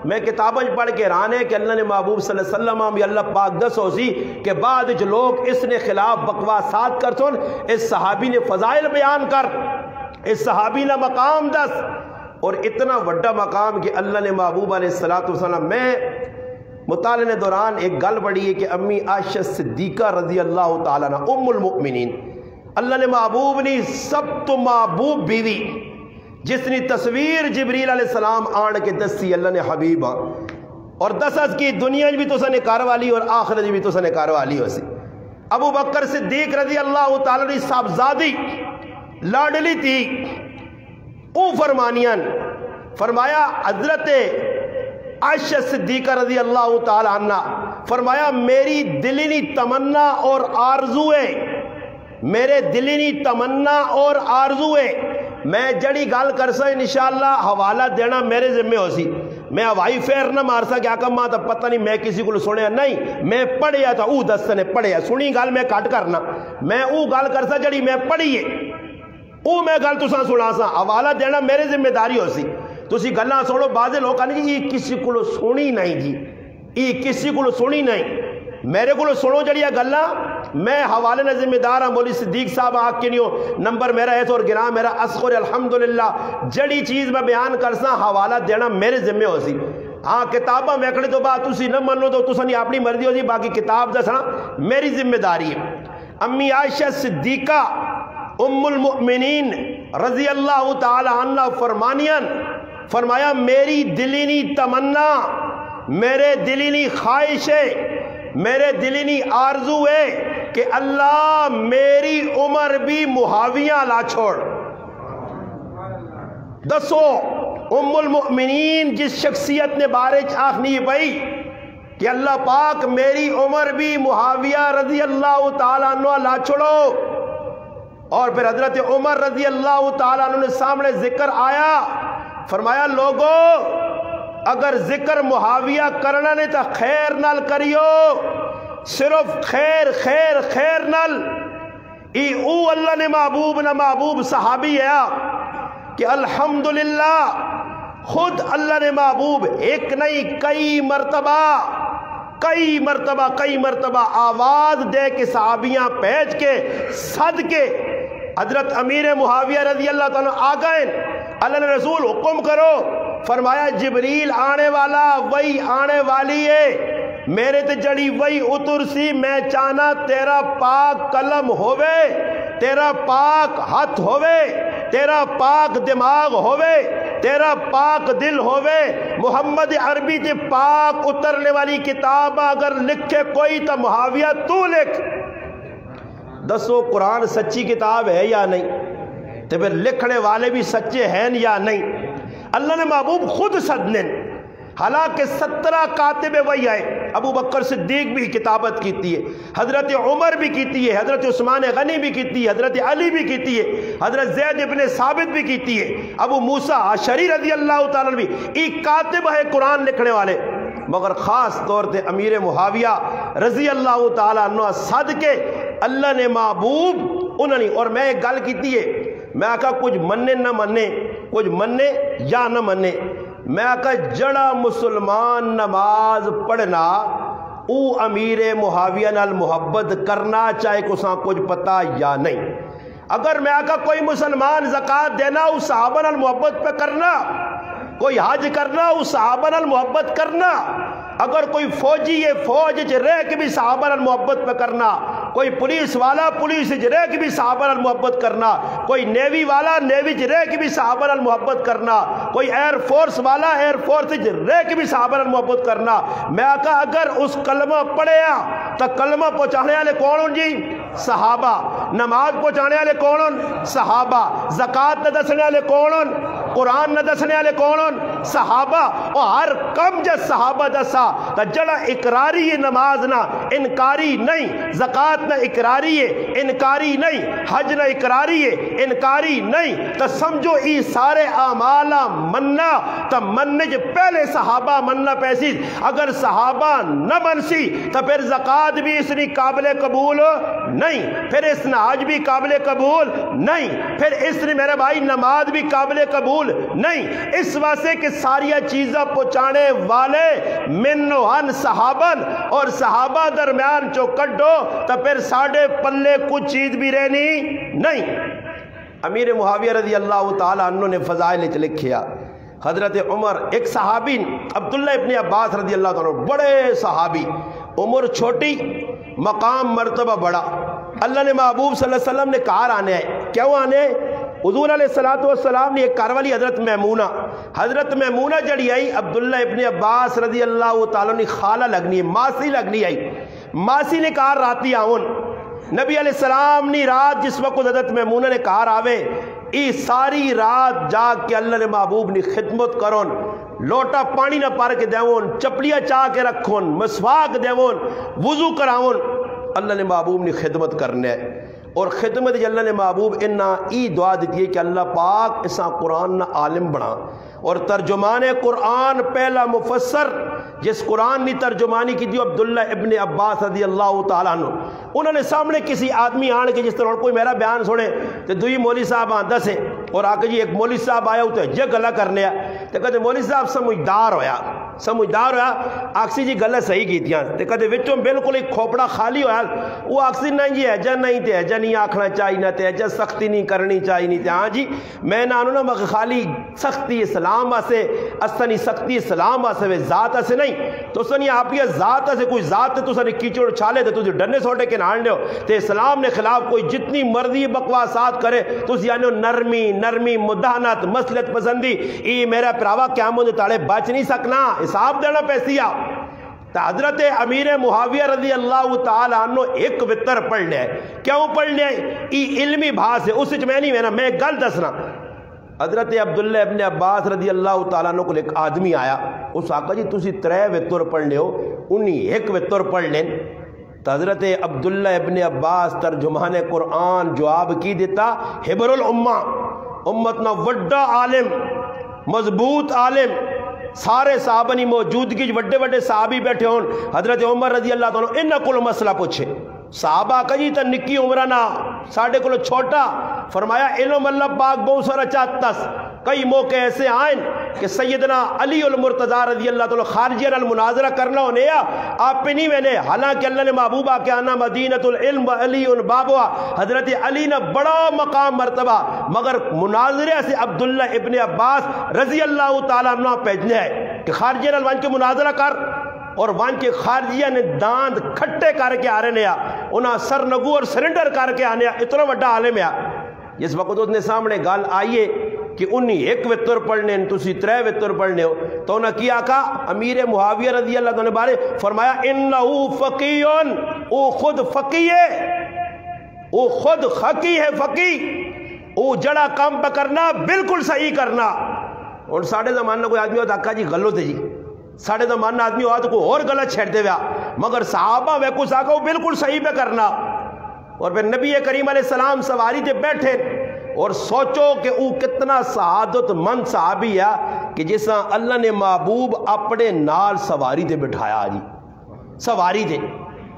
میں کتابیں پڑھ کے رانے کہ اللہ نے محبوب صلی اللہ علیہ وسلم اللہ پاک دس ہو سی کہ بعد جو لوگ اس نے خلاف بکواسات کر سن اس صحابی نے فضائل بیان کر، اس صحابی نے مقام دس، اور اتنا وڈا مقام کہ اللہ نے محبوب علیہ السلام میں مطالعے دوران ایک گل پڑھی ہے کہ امی عائشہ صدیقہ رضی اللہ تعالیٰ عنہ ام المؤمنین اللہ نے محبوب نے سب تو محبوب بیوی جس نے تصویر جبریل علیہ السلام آن کے دسی اللہ نے حبیبہ اور دسس کی دنیا بھی تو سنے کاروالی اور آخرت بھی تو سنے کاروالی ہو سی ابو بکر صدیق رضی اللہ تعالیٰ نے صاحبزادی لاڈلی تھی او فرمانیاں فرمایا حضرت عائشہ صدیقہ رضی اللہ تعالی عنہ فرمایا میری دلینی تمنا اور آرزو ہے، میرے دلینی تمنا اور آرزو ہے میں جڑی گال کر سا انشاءاللہ حوالہ دینا میرے ذمہ ہو سی، میں ہوائی فیر نہ مار سا کیا کم آتا پتہ نہیں میں کسی کو سنیا نہیں، میں پڑھیا تھا او دستنے پڑھیا سنی گال میں کٹ کرنا میں او گال کر سا جڑی میں پڑھیے او میں گل تو سنا سا حوالہ دینا میرے ذمہ داری ہو سی، تسی گلاں سنو بعض لوگ کہنے جی یہ کسی کو سنی نہیں جی یہ کسی کو سنی نہیں، میرے کو سنو جڑیا گلاں میں حوالے نہ ذمہ دار ہوں، مولی صدیق صاحب آگ کے نہیں ہو نمبر میرا ہے اور گناہ میرا اسخر الحمدللہ جڑی چیز میں بیان کرسا حوالہ دینا میرے ذمہ ہو سی، ہاں کتابہ میکڑے تو بات تسی نہ من لو تو تسا نہیں اپنی مرضی ہو سی، باقی کتاب دسنا میری ذمہ داری ہے۔ امی عائشہ صدیقہ ام المؤمنین رضی اللہ تعالی عنہ فرمایا میری دلینی تمنا میرے دلینی خواہش ہے میرے دلینی آرزو ہے کہ اللہ میری عمر بھی معاویہ لا چھوڑ۔ دسو ام المؤمنین جس شخصیت نے بارش آخنی پئی کہ اللہ پاک میری عمر بھی معاویہ رضی اللہ تعالیٰ عنہ لا چھوڑو، اور پھر حضرت عمر رضی اللہ تعالیٰ عنہ نے سامنے ذکر آیا فرمایا لوگو اگر ذکر معاویہ کرنا نہیں تو خیر نال کریو، صرف خیر خیر خیر نال ای او اللہ نے محبوب نہ محبوب صحابی ہے کہ الحمدللہ خود اللہ نے محبوب ایک نہیں کئی مرتبہ آواز دے کے صحابیاں پہنچ کے صد کے حضرت امیر معاویہ رضی اللہ تعالیٰ آگئے اللہ نے رسول حکم کرو، فرمایا جبریل آنے والا وہی آنے والی ہے، میرے تے جڑی وہی اتر سی میں چاہنا تیرا پاک قلم ہووے، تیرا پاک ہاتھ ہووے، تیرا پاک دماغ ہووے، تیرا پاک دل ہووے، محمد عربی تے پاک اترنے والی کتاب اگر لکھے کوئی تو معاویہ تو لکھ۔ دسو قرآن سچی کتاب ہے یا نہیں؟ تو پھر لکھنے والے بھی سچے ہیں یا نہیں؟ اللہ نے محبوب خود صدنے حالانکہ 17 کاتب وہی آئے، ابو بکر صدیق بھی کتابت کیتی ہے، حضرت عمر بھی کیتی ہے، حضرت عثمان غنی بھی کیتی ہے، حضرت علی بھی کیتی ہے، حضرت زید ابن ثابت بھی کیتی ہے، ابو موسیٰ اشعری رضی اللہ تعالیٰ بھی ایک کاتب ہے قرآن لکھنے والے، مگر خاص طور تے امیر معاویہ رضی اللہ تعالیٰ عنہ صدقے اللہ نے محبوب انہوں نے، اور میں ایک گل کیتی ہے میں آقا کچھ مننے نہ مننے، کچھ مننے یا نہ مننے، میں آقا جڑا مسلمان نماز پڑھنا او امیر معاویہ نال محبت کرنا چاہے کساں کچھ پتا یا نہیں۔ اگر میں آقا کوئی مسلمان زکاة دینا او صحابہ نال محبت پہ کرنا، کوئی حج کرنا او صحابہ نال محبت کرنا، اگر کوئی فوجی یہ فوج رہ کے بھی صحابہ نال محبت پہ کرنا، کوئی پولیس والا پولیس رہ کے بھی صحابہ نال محبت کرنا، کوئی نیوی والا نیوی رہ کے بھی صحابہ نال محبت کرنا، کوئی ایئر فورس والا ایئر فورس رہ کے بھی صحابہ نال محبت کرنا۔ میں آقا اگر اس کلمہ پڑھیا تو کلمہ پہنچانے والے کون ہوں جی؟ صحابہ۔ نماز پہنچانے والے کون ہوں؟ صحابہ۔ زکاة نہ دسنے والے کون ہوں؟ قرآن نہ دسنے والے کون ہوں؟ صحابہ۔ اور ہر کم جس صحابہ دسا تا جڑا اقراری نماز نہ انکاری نہیں، زکاة نہ اقراری ہے انکاری نہیں، حج نہ اقراری ہے انکاری نہیں، تو سمجھو ای سارے اعمالا مننا تو مننے جو پہلے صحابہ مننا پیسی۔ اگر صحابہ نہ منسی تو پھر زکاة بھی اس نے قابل قبول نہیں، پھر اس نے حج بھی قابل قبول نہیں، پھر اس نے میرے بھائی نماز بھی قابل قبول نہیں۔ اس واسطے کہ ساریہ چیزیں پہنچانے والے منہن صحابن، اور صحابہ درمیان چو کڈو تو پھر ساڑھے پلے کچھ چیز بھی رہنی نہیں۔ امیر معاویہ رضی اللہ تعالیٰ عنہ نے فضائل لکھیا، حضرت عمر ایک صحابی عبداللہ ابن عباس رضی اللہ تعالیٰ عنہ، بڑے صحابی، عمر چھوٹی مقام مرتبہ بڑا، اللہ نے محبوب صلی اللہ علیہ وسلم نے کہا آنے ہے، کیوں آنے ہے؟ حضور علیہ السلام نے ایک کار والی حضرت میمونہ جڑی آئی عبداللہ ابن عباس رضی اللہ تعالیٰ نے خالہ لگنی ہے، ماسی لگنی آئی، ماسی نے کہا راتی آؤن، نبی علیہ السلام نے رات جس وقت حضرت میمونہ نے کہا آوے ای ساری رات جاگ کے اللہ نے محبوب نے خدمت کرون، لوٹا پانی نہ پار کے دیون، چپلیاں چاہ کے رکھون، مسواک دیون، وضو کراون، اللہ نے محبوب نے خدمت کرنے ہے۔ اور خدمت اللہ نے محبوب انہا ای دعا دیتی ہے کہ اللہ پاک اسا قرآن نہ عالم بنا، اور ترجمان قرآن پہلا مفسر جس قرآن نے ترجمانی کی دیو عبداللہ ابن عباس رضی اللہ تعالیٰ عنہ، انہوں نے سامنے کسی آدمی آنے کے جس طرح کوئی میرا بیان سنے تو دوئی مولوی صاحب آندہ سے اور آکے جی ایک مولوی صاحب آیا ہوتا ہے یہ گلہ کرنے ہے تو کہتے مولوی صاحب سمجھدار ہویا آکسی جی گلہ صحیح کی تھیاں تو کہتے وچوں بالکل ایک کھوپڑا خالی ہویا، وہ آکسی نہیں جی ایجا نہیں تے ایجا نہیں آکھنا چاہی نہ تے ایجا سختی نہیں کرنی چاہی نہیں تے، ہاں جی میں نہ آنو نا مگر خالی سختی اسلام واسے استنی سختی اسلام واسے وے ذات اسے نہیں تو سنی آپ یہ ذات اسے کوئی ذات تو سنی کیچڑ چھالے تے تجھے ڈنے سوٹے کے نان لیو تے اسلام نے خلاف کوئی جتنی مرضی بکواسات کرے تو یعنی نرمی مداحنت مسلط پسندی ای میرا پراوا قیامت تاڑے بچ نہیں سکنا، حساب دینا پیسیا۔ تو حضرت امیر معاویہ رضی اللہ تعالیٰ عنہ ایک وطر پڑھ لے، کیوں پڑھ لے؟ ای علمی بھاس ہے، اس وچ میں نہیں مینا میں گل دسنا۔ حضرت عبداللہ ابن عباس رضی اللہ تعالیٰ عنہ کو ایک آدمی آیا، اس آقا جی تسی 3 وطر پڑھ لے ہو، انہی ایک وطر پڑھ لیں۔ تو حضرت عبداللہ ابن عباس ترجمان قرآن جواب کی دیتا، حبر الامہ، امتنا وڈا عالم مضبوط عالم، سارے صحابہ موجودگی وڈے صحابی بیٹھے ہون، حضرت عمر رضی اللہ تعالیٰ انہاں کل مسئلہ پوچھے، صحابہ کجی تا نکی عمرہ نہ ساڑھے کلو چھوٹا، فرمایا علم اللہ پاک بہت سارا چاہتاس، کئی موقع ایسے آئیں کہ سیدنا علی المرتضی رضی اللہ تعالیٰ خارجی المناظرہ کرنا ہونے آپ پہ نہیں وینے، حالانکہ اللہ نے محبوبہ کہ آنا مدینۃ العلم و علی بابوا، حضرت علی نے بڑا مقام مرتبہ، مگر مناظرہ سے عبداللہ ابن عباس رضی اللہ تعالیٰ عنہ پہنچنے ہے کہ خارجی الوان کے مناظرہ کر، اور وان کے خارجیہ نے داند کھٹے کر کے آ رہے ہیں، انہاں سر نگو اور سرنڈر کر کے آنے، اتنا وڈا عالم ہے۔ جس وقت اس نے سامنے گال آئیے کہ انہی ایک وطر پڑھنے تسی 3 وطر پڑھنے ہو، تو انہاں کیا کہا امیر معاویہ رضی اللہ عنہ بارے فرمایا انہو فقیون، او خود فقی ہے، او خود خقی ہے، فقی او جڑا کام پکرنا بالکل صحیح کرنا۔ اور ساڑھے زمانہ کوئی آدمی ہوتا جی غلط ہے جی، ساڑھے زمانہ آدمی ہوتا کوئی اور غلط چھیڑ دے ویا، مگر صحابہ وے کو ساکھا وہ بالکل صحیح پہ کرنا۔ اور پھر نبی کریم علیہ السلام سواری تے بیٹھے اور سوچو کہ او کتنا سعادت مند صحابی ہے کہ جیسا اللہ نے محبوب اپنے نال سواری تے بٹھایا جی، سواری تے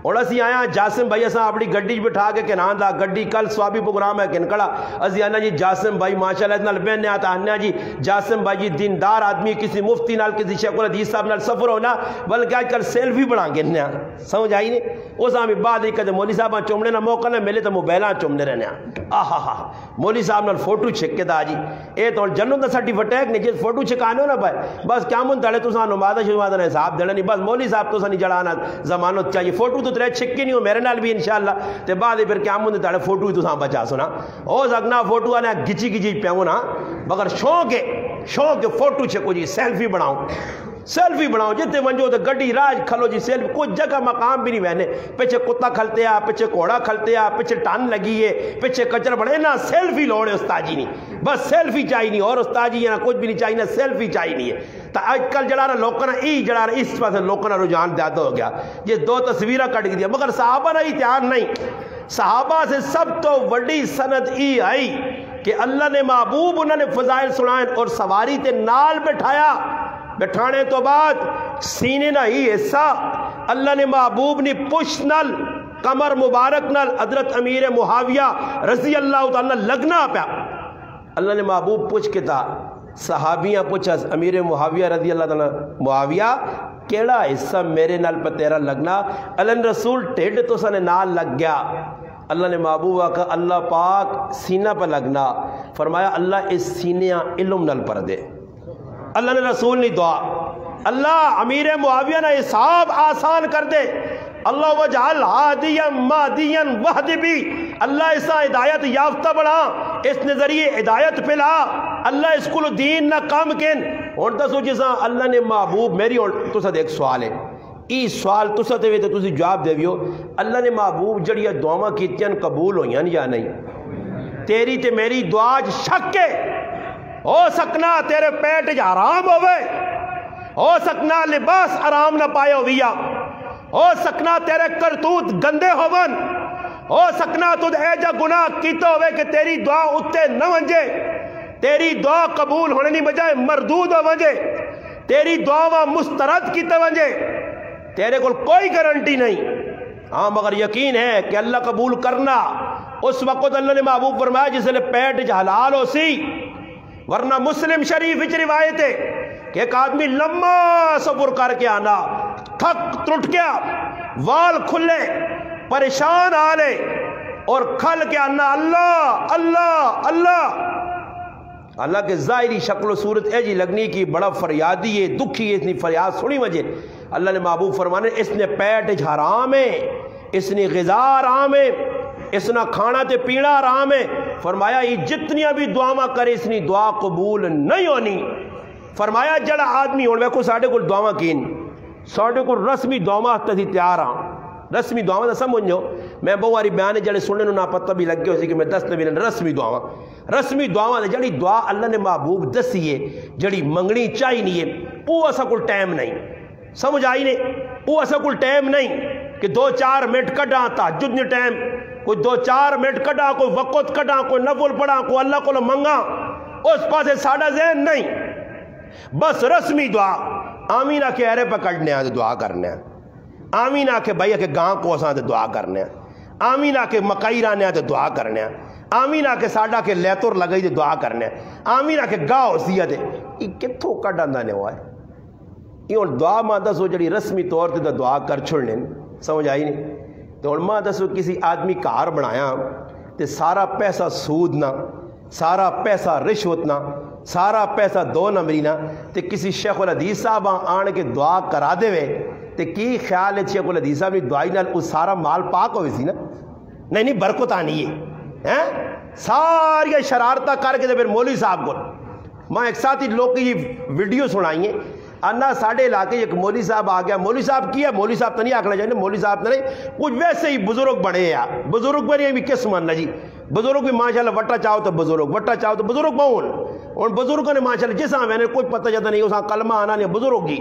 اور اسی آیا جاسم بھائی اساں اپنی گڈی بٹھا کے کنان دا گڈی کل سوابی پروگرام ہے کنکڑا اسی آنا جی جاسم بھائی ماشاءاللہ نال بہنے آتا آنا جی جاسم بھائی جی دیندار آدمی کسی مفتی نال کسی شیخ الحدیث صاحب نال سفر ہونا بلکہ آج کل سیلفی بنا کے نیا سمجھ آئی نہیں اس آمی بعد ایک کہتے مولوی صاحب چومنے نہ موقع نہ ملے تو موبائلاں چومنے رہنے آہا ہا مولوی صاحب نال فوٹو چھک کے دا جی اے تو جنوں دا سرٹیفکیٹ نہیں جس فوٹو چھکانے ہو نا بھائی بس کیا من تڑے تو ساں نمازہ شمازہ نے حساب دینا نہیں بس مولوی صاحب تو سا نہیں جڑانا زمانت چاہیے فوٹو تو ترے چھک کے نہیں ہو میرے نال بھی انشاءاللہ تے بعد پھر کیا من تڑے فوٹو تو ساں بچا سنا او زگنا فوٹو آنے گچی گچی پیوں نا مگر شوق ہے فوٹو چھکو جی سیلفی بناؤ جتے ونجو تو گڈی راج کھلو جی سیلفی کوئی جگہ مقام بھی نہیں وہنے پیچھے کتا کھلتے آ پیچھے کوڑا کھلتے آ پیچھے ٹان لگی ہے پیچھے کچر بڑے نا سیلفی لوڑے استاجی نہیں بس سیلفی چاہی نہیں اور استاجی ہے نا کچھ بھی نہیں چاہی نا سیلفی چاہی نہیں ہے تو آج کل جڑا رہا لوکنا جڑا رہا اس پاس لوکنا رجحان زیادہ ہو گیا یہ دو تصویرہ کٹ گئی مگر صحابہ نے اتحاد نہیں صحابہ سے سب تو بڑی سند ای آئی کہ اللہ نے محبوب انہوں نے فضائل سنائیں اور سواری تے نال بٹھانے تو بعد سینے نہ ہی حصہ اللہ نے محبوب نے پشت نل کمر مبارک نل حضرت امیر معاویہ رضی اللہ تعالیٰ لگنا پیا اللہ نے محبوب پوچھ کے تھا صحابیاں پوچھا امیر معاویہ رضی اللہ تعالیٰ معاویہ کیڑا حصہ میرے نال پہ تیرا لگنا اللہ رسول ٹیڈ تو سنے نال لگ گیا اللہ نے محبوب کہا اللہ پاک سینہ پہ لگنا فرمایا اللہ اس سینیاں علم نل پر دے اللہ نے رسول نے دعا اللہ امیر معاویہ نے حساب آسان کر دے اللہ وجعل ہادیا مادیا وحد بھی اللہ اسا ہدایت یافتہ بڑھا اس نے ذریعے ہدایت پلا اللہ اس کو دین نہ کام کن اور دسو جسا اللہ نے محبوب میری اور تو ساتھ ایک سوال ہے ای سوال تو ساتھ ہوئے تو تسی جواب دے بیو اللہ نے محبوب جڑی دعاواں کیتیاں قبول ہوئیاں یا نہیں تیری تے میری دعا شک ہے ہو سکنا تیرے پیٹ جا حرام ہوئے ہو سکنا لباس آرام نہ پائے ہویا ہو سکنا تیرے کرتوت گندے ہوون ہو سکنا تجھ اے جا گناہ کیتا ہوئے کہ تیری دعا اتے نہ ونجے تیری دعا قبول ہونے نہیں بجائے مردود ہو ونجے تیری دعا مسترد کیتا ونجے تیرے کو کوئی گارنٹی نہیں ہاں مگر یقین ہے کہ اللہ قبول کرنا اس وقت اللہ نے محبوب فرمایا جس نے پیٹ حلال ہو سی ورنہ مسلم شریف وچ روایت ہے کہ ایک آدمی لمبا سفر کر کے آنا تھک ٹوٹ گیا وال کھلے پریشان آلے اور کھل کے آنا اللہ اللہ اللہ اللہ کے ظاہری شکل و صورت ایجی لگنی کی بڑا فریادی ہے دکھی ہے اتنی فریاد سنی وجہ اللہ نے محبوب فرمانے اس نے پیٹ حرام ہے اس نے غذا حرام ہے اس نے کھانا تے پینا حرام ہے فرمایا یہ جتنیاں بھی دعاواں کرے اس نے دعا قبول نہیں ہونی فرمایا جڑا آدمی ہونے کو ساڑھے کو دعاواں کین ساڑھے کو رسمی دعاواں تھی تیار ہاں رسمی دعاواں سمجھو میں بہواری بیانے جڑے سننے نہ پتہ بھی لگ گیا اسی کہ میں دست بھی رسمی دعاواں جڑی دعا اللہ نے محبوب دسی ہے جڑی منگنی چاہی نہیں ہے وہ ایسا کوئی ٹائم نہیں سمجھ آئی نہیں وہ ایسا کوئی ٹائم نہیں کہ 2-4 منٹ کڈا تہجد نے ٹائم کوئی 2-4 منٹ کڈا کوئی وقت کڈا کوئی نفل پڑھا کوئی اللہ کو منگا اس پاسے ساڑھا ذہن نہیں بس رسمی دعا آمین آکے ارے پکڑنے آتے دعا کرنے آمین آکے بھائی آکے گاں کو آتے دعا کرنے آمین آکے مکائی رانے آتے دعا کرنے آمین آکے ساڑھا کے لیتور لگائی دے دعا کرنے آمین آکے گاہ ہو سیا دے یہ کتھو کڈا اندانے ہوا ہے یہ دعا ماں دسو جڑی رسمی طور تے دعا کر چھوڑنے سمجھ آئی نہیں تو علماء دسو کسی آدمی کار بنایا تے سارا پیسہ سود نہ سارا پیسہ رشوت نہ سارا پیسہ 2 نمبری نہ تے کسی شیخ الحدیث صاحب آن کے دعا کرا دے وے تے کی خیال ہے شیخ الحدیث صاحب نے دعائی نال اس سارا مال پاک ہوئی سی نا نہیں برکت آنی ہے ساری شرارتہ کر کے پھر مولوی صاحب کو میں ایک ساتھ ہی لوگ کی ویڈیو سنائی ہیں انا ساڑھے علاقے ایک مولوی صاحب آ گیا مولوی صاحب کیا مولوی صاحب تو نہیں آکھنا چاہیے مولوی صاحب تو نہیں کچھ ویسے ہی بزرگ بڑے ہیں بزرگ بڑے بھی کس ماننا جی بزرگ بھی ماشاءاللہ وٹا چاہو تو بزرگ بہن اور بزرگوں نے ماشاءاللہ جس میں نے کوئی پتہ جاتا نہیں اس کلمہ آنا نہیں بزرگ ہی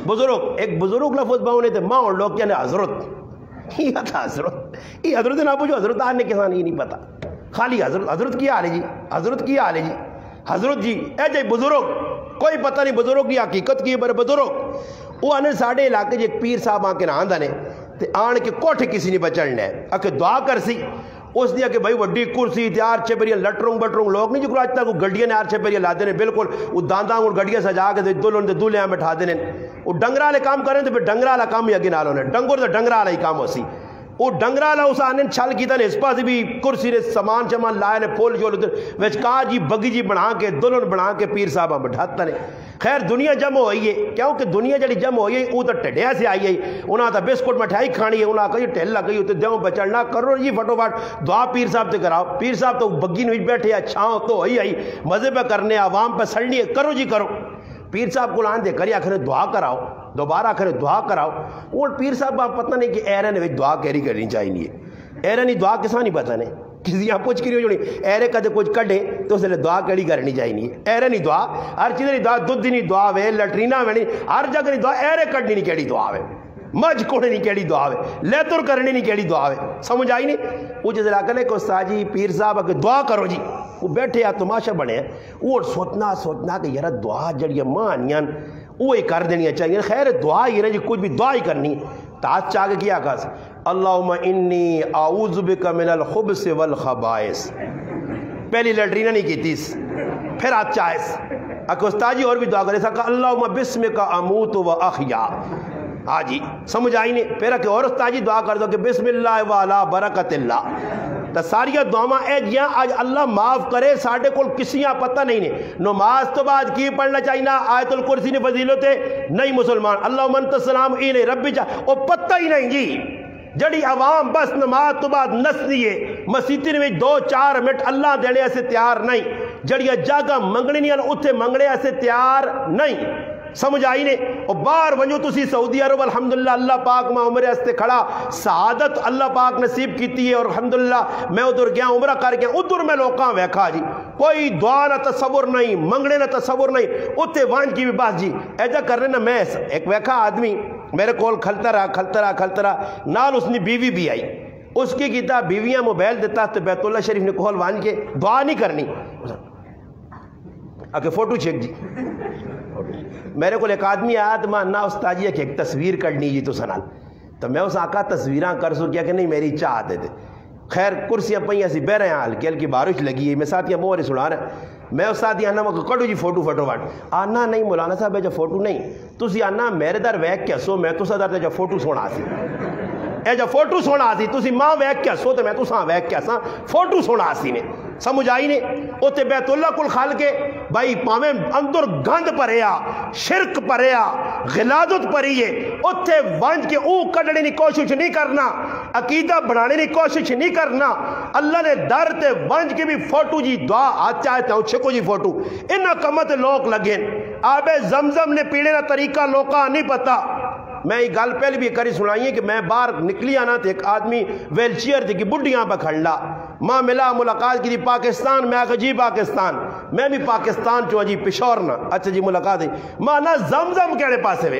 بزرگ ایک بزرگ لفظ بہنے تھے ماں اور لوگ کہنے حضرت یہ تھا حضرت یہ حضرت نہ پوچھو حضرت آنے کے ساتھ یہ نہیں پتا خالی حضرت کی حال ہے جی حضرت کی حال ہے جی حضرت جی اے جی بزرگ کوئی پتہ نہیں بزرگ کی حقیقت کی بڑے بزرگ وہ آنے ساڑھے علاقے جی ایک پیر صاحب آن کے نہ آندہ نے تے آن کے کوٹھے کسی نہیں بچڑنا ہے اکھے دعا کر سی اس دیا کہ بھائی وڈی کرسی تے آر چھپریاں لٹروں بٹروں لوگ نہیں جو آج تک وہ گڈیاں نے آر چھپریاں لا دینے بالکل وہ دانداں اور گڈیاں سجا کے دلہن دے دولھیاں بٹھا دینے وہ ڈنگرا والے کام کریں تو پھر ڈنگرا والا کام ہی اگے نال ہونے ڈنگر تو ڈنگرا والا ہی کام ہو سی وہ ڈنگرا والا اس آنے چھل کیتا نے اس پاس بھی کرسی نے سامان چمان لائے نے پھول جو وچ کہا جی بگی جی بنا کے دلہن بنا کے پیر صاحبہ بٹھاتا نے خیر دنیا جمع ہوئی ہے کیونکہ دنیا جڑی جمع ہوئی ہے وہ تو ٹھڈیا سے آئی ہے انہاں تا بسکٹ مٹھائی کھانی ہے انہاں کہی ٹھل لگ گئی تے دیوں بچڑنا کرو جی فٹو فٹ دعا پیر صاحب تے کراؤ پیر صاحب تو بگی نے بیٹھے چھاؤں تو ہوئی آئی مزے پہ کرنے عوام پہ سڑنی ہے کرو جی کرو پیر صاحب کو آن دے کری آخر دعا کراؤ دوبارہ آخر دعا کراؤ اور پیر صاحب آپ پتہ نہیں کہ ایرے نے دعا کیری کرنی چاہیے ایرے نہیں دعا کسا نہیں پتہ نہیں کسی یہاں پوچھ کری ہو جوڑی ایرے کدے کچھ کڑے تو اس لئے دعا کیڑی کرنی چاہیے ایرے نہیں دعا ہر چیز نہیں دعا دودھ نہیں دعا وے لٹرینا وے نہیں ہر جگہ نہیں دعا ایرے کڑنی نہیں کیڑی دعا وے مجھ کوڑے نہیں کیڑی دعا وے لیتر کرنی نہیں کیڑی دعا وے سمجھ آئی نہیں وہ جس علاقہ نے کہ استاد جی پیر صاحب اگر دعا کرو جی وہ بیٹھے یا تماشا بنے وہ سوچنا کہ یار دعا جڑی مانیاں وہ کر دینی چاہیے خیر دعا ہی نہیں جی کچھ بھی دعا ہی کرنی تاج چاہ کے کیا کہا اللہم انی اعوذ بک من الخبث والخبائث پہلی لٹرینہ نہیں کی تیس پھر آج چاہیس اگر استاد جی اور بھی دعا کرے سکا اللہم بسمک اموت و احیا ہاں جی سمجھ آئی نہیں پھر کہ اور استاد جی دعا کر دو کہ بسم اللہ والا برکت اللہ تو ساریہ دعاواں اے جیاں آج اللہ معاف کرے ساڑھے کول کسیاں پتہ نہیں نے نماز تو بعد کی پڑھنا چاہیے آیت الکرسی نے فضیلت ہے نہیں مسلمان اللہم انت السلام اینے ربی چاہ وہ پتہ ہی نہیں جی جڑی عوام بس نماز تو بعد نس دیئے مسیطی نے 2-4 منٹ اللہ دینے ایسے تیار نہیں جڑی جاگہ منگنے نہیں اتھے منگنے ایسے تیار نہیں سمجھ آئی نے اور بار ونجو تسی سعودی عرب الحمدللہ اللہ پاک میں عمرے استے کھڑا سعادت اللہ پاک نصیب کیتی ہے اور الحمدللہ میں ادھر گیا عمرہ کر گیا ادھر میں لوکاں ویکھا جی کوئی دعا نہ تصور نہیں منگنے نہ تصور نہیں اتھے وان کی بھی بات جی ایجا کرنے نہ میں ایک ویکھا آدمی میرے کول کھلتا رہا نال اس نے بیوی بھی آئی اس کی کیتا بیویاں موبائل دیتا تو بیت اللہ شریف نے کول وان کے دعا نہیں کرنی آکے فوٹو چیک جی میرے کو ایک آدمی آیا تو میں نا استاد جی ایک تصویر کرنی جی تو سنال تو میں اس آقا تصویراں کر سو کیا کہ نہیں میری چاہت ہے خیر کرسیاں پہیاں سی بہ رہے ہیں ہلکی ہلکی بارش لگی ہے میں ساتھ یہ موہرے سنا رہا میں اس ساتھ یہ آنا میں کڑو جی فوٹو واٹ آنا نہیں مولانا صاحب جو فوٹو نہیں تسی آنا میرے در ویک کیا سو میں تو در جو فوٹو سونا سی اے جو فوٹو سونا سی تسی ماں ویک کیا سو تو میں تو ساں ویک کیا ساں فوٹو سونا سی نے سمجھ آئی نے اوتے بیت اللہ کل خال کے بھائی پاویں اندر گند پریا شرک پریا غلاظت پریے اوتے ونج کے او کڈنے دی کوشش نہیں کرنا عقیدہ بنانے دی کوشش نہیں کرنا اللہ نے در تے ونج کے بھی فوٹو جی دعا آج چاہتا ہوں چھکو جی فوٹو انہاں کمت لوگ لگیں آب زمزم نے پینے کا طریقہ لوکاں نہیں پتا میں یہ گل پہلے بھی کری سنائیے کہ میں باہر نکلی آنا تھے ایک آدمی ویل چیئر تھی کہ بڑھیاں پہ کھڑلا ماں ملا ملاقات کی تھی پاکستان میں آکھا جی پاکستان میں بھی پاکستان چو جی پشور نا اچھا جی ملاقات تھی ماں نا زمزم کہڑے پاسے وے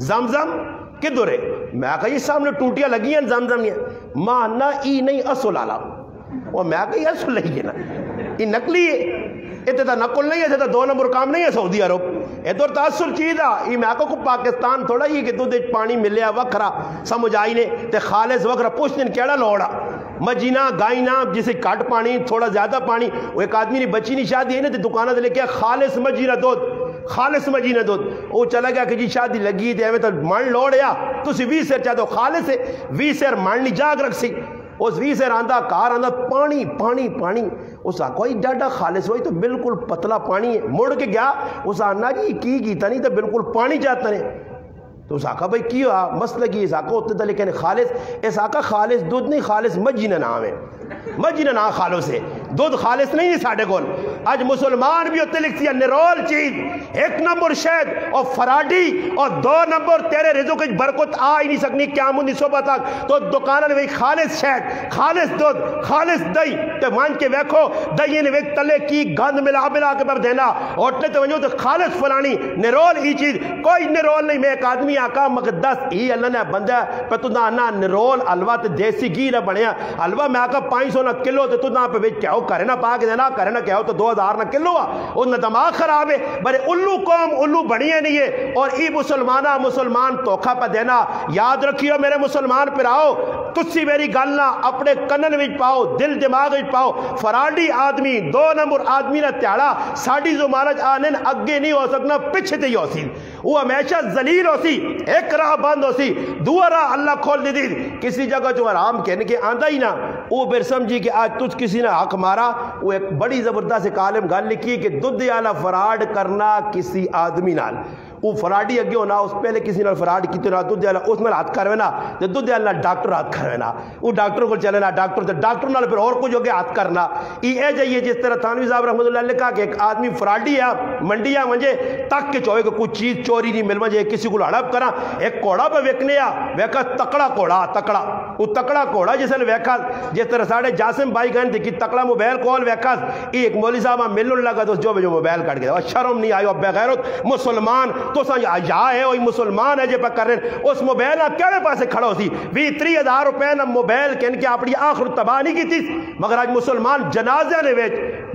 زمزم کدھر ہے میں آکھا جی سامنے ٹوٹیاں لگی ہیں زمزم یہ ماں نا ای نہیں اصل آلا اور میں آکھا یہ اصل نہیں ہے نا یہ نقلی ہے اتنا نقل نہیں ہے 2 نمبر کام نہیں ہے سعودی عرب ادھر تو اصل چیز ہے یہ میں آکھا کو پاکستان تھوڑا ہی کہ دودھ پانی ملیا وکھرا سمجھ آئی نے تے خالص وکھرا پوچھ دن کیڑا لوڑا مجینا گائینا جسے کٹ پانی تھوڑا زیادہ پانی وہ ایک آدمی نے بچی نہیں شادی ہے نا تے دکانہ دے لے کے خالص مجینا دودھ خالص مجینا دودھ وہ چلا گیا کہ جی شادی لگی تے ایویں تو من لوڑیا تسی 20 سیر چاہتے ہو خالص ہے 20 سیر من نہیں جاگ رکھ سی اس 20 سیر آندہ کار آندہ پانی پانی پانی اس کوئی ڈاڈا خالص ہوئی تو بالکل پتلا پانی ہے مڑ کے گیا اس آنا جی کی گیتا نہیں تو بالکل پانی جاتا نہیں تو اس آقا بھائی کی ہوا مسئلہ کی اس آقا ہوتے تھا لیکن خالص اس آقا خالص دودھ نہیں خالص مجینہ نام ہے مجینہ نام خالص ہے دودھ خالص نہیں ہے ساڑھے کول آج مسلمان بھی ہوتے لکھتی ہے نرول چیز 1 نمبر شہد اور فراڈی اور 2 نمبر تیرے رزق کی برکت آ ہی نہیں سکنی قیامت دی صبح تک تو دکانہ نے خالص شہد خالص دودھ خالص دہی تے مان کے ویکھو دہی نے ویک تلے کی گند ملا کے پر دینا ہوٹلے تے ونجو تے خالص فلانی نرول ہی چیز کوئی نرول نہیں میں ایک آدمی آقا مقدس ہی اللہ نے بندہ پہ تو نہ نرول حلوہ تے دیسی گھی نہ بنیا حلوہ میں آقا 500 نہ کلو تے تو نہ پہ بیچ کیا کرے نہ پا کے دینا کرے نہ کہو تو 2000 نہ کلو ان دماغ خراب ہے بڑے الو قوم الو بنی ہے نہیں ہے اور ای مسلمان دھوکھا پہ دینا یاد رکھیو میرے مسلمان پراؤ تسی میری گل نہ اپنے کنن وچ پاؤ دل دماغ وچ پاؤ فراڈی آدمی 2 نمبر آدمی نہ تیاڑا ساڈی زمانت آنن اگے نہیں ہو سکنا پیچھے تے ہی ہو سی وہ ہمیشہ ذلیل ہو سی ایک راہ بند ہو سی دوسرا راہ اللہ کھول دی کسی جگہ جو آرام کہنے کے آندا ہی نہ وہ پھر سمجھی کہ آج تجھ کسی نے حق مارا وہ ایک بڑی زبردست عالم گل لکھی کہ دودھ والا فراڈ کرنا کسی آدمی نال وہ فراڈی اگے ہونا اس پہلے کسی نال فراڈ کی تو دودھ والا اس نال ہاتھ کروے نا تے دودھ والا ڈاکٹر ہاتھ کروے نا وہ ڈاکٹر کو چلے نا ڈاکٹر نال پھر اور کچھ ہو گیا ہاتھ کرنا یہ جائیے جس طرح تھانوی صاحب رحمۃ اللہ علیہ کہا کہ ایک آدمی فراڈی ہے منڈیا منجے تک کے چوئے کہ کوئی چیز چوری نہیں مل منجے کسی کو ہڑپ کرا ایک کوڑا پہ ویکنے ویکھا تکڑا کوڑا تکڑا وہ تکڑا کوڑا جس نے ویکھا جس طرح ساڑھے جاسم بھائی گئے کہ تکڑا موبائل کال ویکھا ایک مولوی صاحب ملن لگا تو جو موبائل کٹ گیا شرم نہیں آئی بغیرت مسلمان تو یا ہے وہی مسلمان ہے جو پہ کر رہے اس موبائل نہ کہڑے پاسے کھڑا ہو سی 20-30 روپے نہ موبائل کہن کے اپنی آخر تباہ نہیں کی تھی مگر آج مسلمان جنازے نے ویچ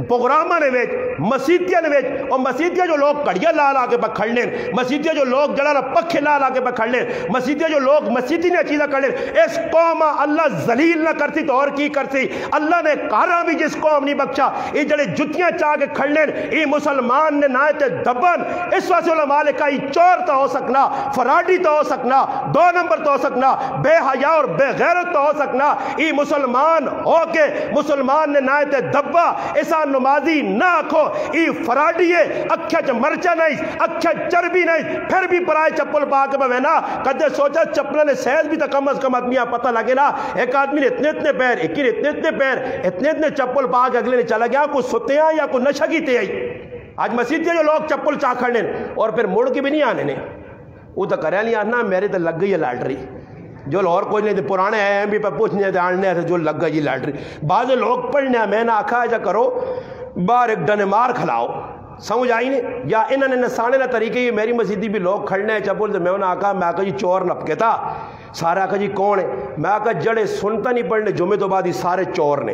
پروگرامہ نے ویچ مسیدیاں نے ویچ اور مسیدیاں جو لوگ کڑیاں لا کے پہ کھڑ لیں مسیدیاں جو لوگ جڑا پکھے لا کے پہ کھڑ لیں مسیدیاں جو لوگ مسیدی نے چیزیں کر لیں اس قوم اللہ ذلیل نہ کرتی تو اور کی کرتی اللہ نے کارا بھی جس قوم نہیں بخشا یہ جڑے جتیاں چاہ کے کھڑ لیں یہ مسلمان نے نائتے دبن اس واسے علماء نے کہا یہ چور تو ہو سکنا فراڈی تو ہو سکنا 2 نمبر تو ہو سکنا بے حیا اور بے غیرت تو ہو سکنا یہ مسلمان ہو کے مسلمان نے نائتے دبا ایسا نمازی نہ آکھو یہ فراڈی ہے اکھا چا مرچا نہیں اکھا چربی نہیں پھر بھی پرائے چپل پا کے بہنا کدے سوچا چپل نے سیز بھی تو کم از کم آدمیاں پتہ لگے نا ایک آدمی نے اتنے پیر ایک نے اتنے پیر اتنے چپل پا کے اگلے نے چلا گیا کوئی ستے ہیں یا کوئی نشہ کیتے آئی آج مسجد کے جو لوگ چپل چاہ کھڑنے اور پھر مڑ کے بھی نہیں آنے نے وہ تو کرے نہیں آنا میرے تو لگ گئی ہے لاٹری جو اور کوئی نہیں تھے پرانے ہیں بھی پہ پوچھنے تھے آنے تھے جو لگ گئی لاٹری بعض لوگ پڑھنے میں نے آکھا جا کرو باہر ایک ڈنے مار کھلاؤ سمجھ آئی نہیں یا انہوں نے نسانے نہ طریقے یہ میری مسجدی بھی لوگ کھڑنے ہیں چپل سے میں انہیں آکھا جی چور نپکے تھا سارا آکھا جی کون ہے میں آکھا جڑے سنتا نہیں پڑھنے جمعے تو بعد ہی سارے چور نے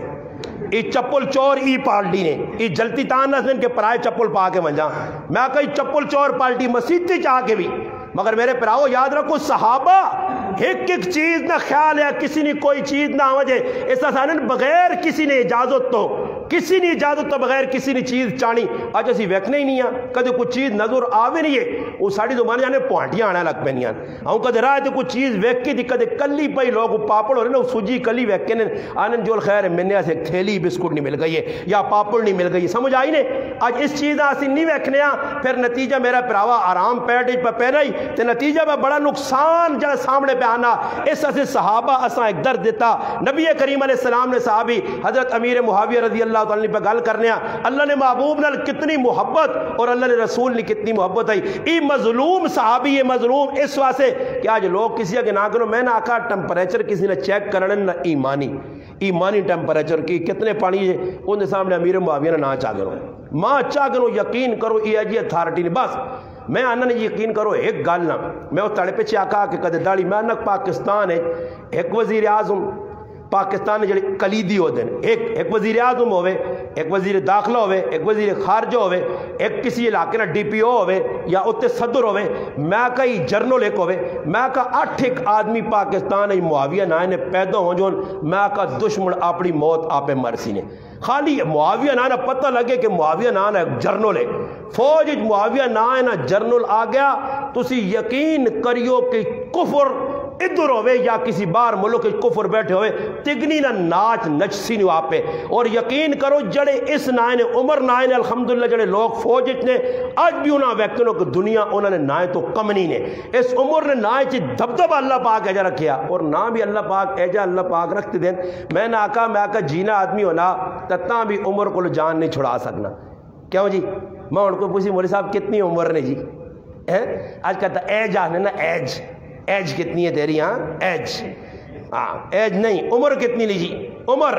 یہ چپل چور ای پارٹی نے یہ جلتی تان نہ کہ پرائے چپل پا کے منجا میں آکھا جی چپل چور پارٹی مسجد سے چاہ کے بھی مگر میرے پراؤ یاد رکھو صحابہ ایک چیز نہ خیال ہے کسی نے کوئی چیز نہ وجہ ایسا سانن بغیر کسی نے اجازت تو بغیر کسی نے چیز چانی آج اسی ویکھنے ہی نہیں ہیں کدے کوئی چیز نظر آوے نہیں ہے وہ ساڑی زبان جانے پوانٹیاں آنے لگ پہنیاں ہوں کدے رائے تو کوئی چیز ویک کی تھی کدے کلی پئی لوگ پاپڑ ہو رہے نا سوجی کلی ویک کے آنن جو خیر منیا سے ایک تھیلی بسکٹ نہیں مل گئی ہے یا پاپڑ نہیں مل گئی سمجھ آئی نے آج اس چیز آسی نہیں ویکھنے پھر نتیجہ میرا پراوا آرام پیٹ پہ پہنا ہی تے نتیجہ میں بڑا نقصان جڑا سامنے پہ آنا اس سے صحابہ اساں ایک درد دیتا نبی کریم علیہ السلام نے صحابی حضرت امیر معاویہ رضی اللہ تعالیٰ پہ گل کرنے اللہ نے محبوب نال کتنی محبت اور اللہ نے رسول نے کتنی محبت ہے ای مظلوم صحابی یہ مظلوم اس واسے کہ آج لوگ کسی کے نہ کرو میں نے آکھا ٹمپریچر کسی نے چیک کرنے نہ ایمانی ٹمپریچر کی کتنے پانی ہے ان کے سامنے امیر معاویہ نے نہ چاہ کرو ماں چاہ کرو یقین کرو یہ جی اتھارٹی نے بس میں آنا نہیں یقین کرو ایک گال نہ میں اس تڑے پیچھے آکھا کہ کدے داڑی میں نک پاکستان ہے ایک وزیر اعظم پاکستان نے جڑے کلیدی ہو دیں ایک وزیر اعظم ہوئے ایک وزیر داخلہ ہوئے ایک وزیر خارجہ ہوئے ایک کسی علاقے نا ڈی پی او ہوئے یا اتے صدر ہوئے میں کئی جرنل ایک ہوئے میں کہا 8 آدمی پاکستان ہے معاویہ نائے نے پیدا ہوں جو میں کہا دشمن اپنی موت آپے مرسی نے خالی معاویہ نہ پتہ لگے کہ معاویہ نہ ایک جرنل ہے فوج معاویہ نہ جرنل آ گیا تسی یقین کریو کہ کفر ادھر ہوئے یا کسی بار ملک کفر بیٹھے ہوئے تگنی نہ ناچ نچسی نہیں آپ پہ اور یقین کرو جڑے اس نائن عمر نائن الحمدللہ جڑے لوگ فوج نے آج بھی انہاں ویکتنوں کہ دنیا انہوں نے نائن تو کمنی نے اس عمر نے نائن چی دبدب اللہ پاک ایجا رکھیا اور نہ بھی اللہ پاک ایجا اللہ پاک رکھتے دیں میں نے آکا جینا آدمی ہونا تتاں بھی عمر کو جان نہیں چھڑا سکنا کیوں جی میں ان کو پوچھی مولی صاحب کتنی عمر نے جی آج کہتا ایج آنے نا ایج کتنی ہے تیری ایج نہیں عمر کتنی لی جی عمر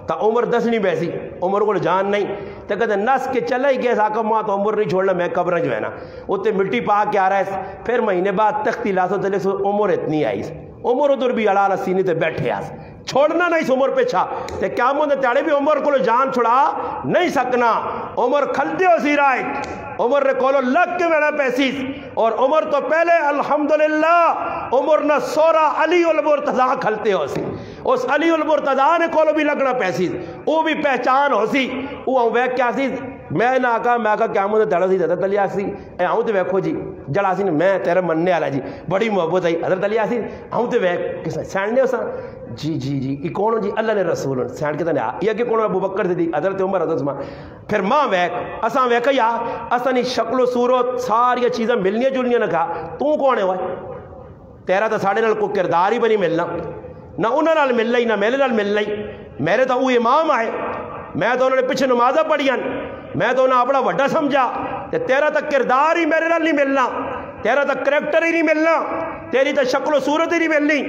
تا عمر 10 نہیں بیسی عمر کو جان نہیں تو کہتے نس کے چلا ہی گیا ساکم ماں تو عمر نہیں چھوڑنا میں قبر جو ہے نا اتنے مٹی پا کے آ رہا ہے پھر مہینے بعد تختی لاسو تلے سو عمر اتنی آئی عمر ادھر بھی اڑا سینے تے بیٹھے آس چھوڑنا نہیں سی عمر پیچھا تے قیامت دے تیڑے بھی عمر کو جان چھڑا نہیں سکنا. عمر کھلتے ہو سی رائے عمر نے کولو لگ کے میرا پیسیز اور عمر تو پہلے الحمدللہ عمر نہ سورا علی المرتضیٰ کھلتے ہو سی اس علی المرتضیٰ نے کولو بھی لگنا پیسیز وہ بھی پہچان ہو سی وہ ویک کیا سی میں نہ آکا میں آکا قیامت دے تیڑے سی حضرت علی سی اے آؤں تے ویکھو جی جڑا سی میں تیرے مننے والا جی بڑی محبت آئی حضرت علی سی آؤں تے ویک کس سینڈ ہو سا جی جی جی یہ کون ہو جی اللہ نے رسول سینڈ کے تنے یہ کہ کون ابو بکر صدیق حضرت عمر حضرت عثمان پھر ماں ویک اساں ویک یا اساں نی شکل و صورت ساری چیزاں ملنیاں جلنیاں نہ کہا تو کون ہے ہوئے تیرا تو ساڑھے نال کوئی کردار ہی بنی ملنا نہ انہاں نال مل لئی نہ میرے نال مل لئی میرے تو وہ امام آئے میں تو انہوں نے پیچھے نمازاں پڑھیاں میں تو انہیں اپنا وڈا سمجھا تیرا تک کردار ہی میرے نال نہیں ملنا تیرا تک کریکٹر ہی نہیں ملنا تیری تو شکل و صورت ہی نہیں ملنی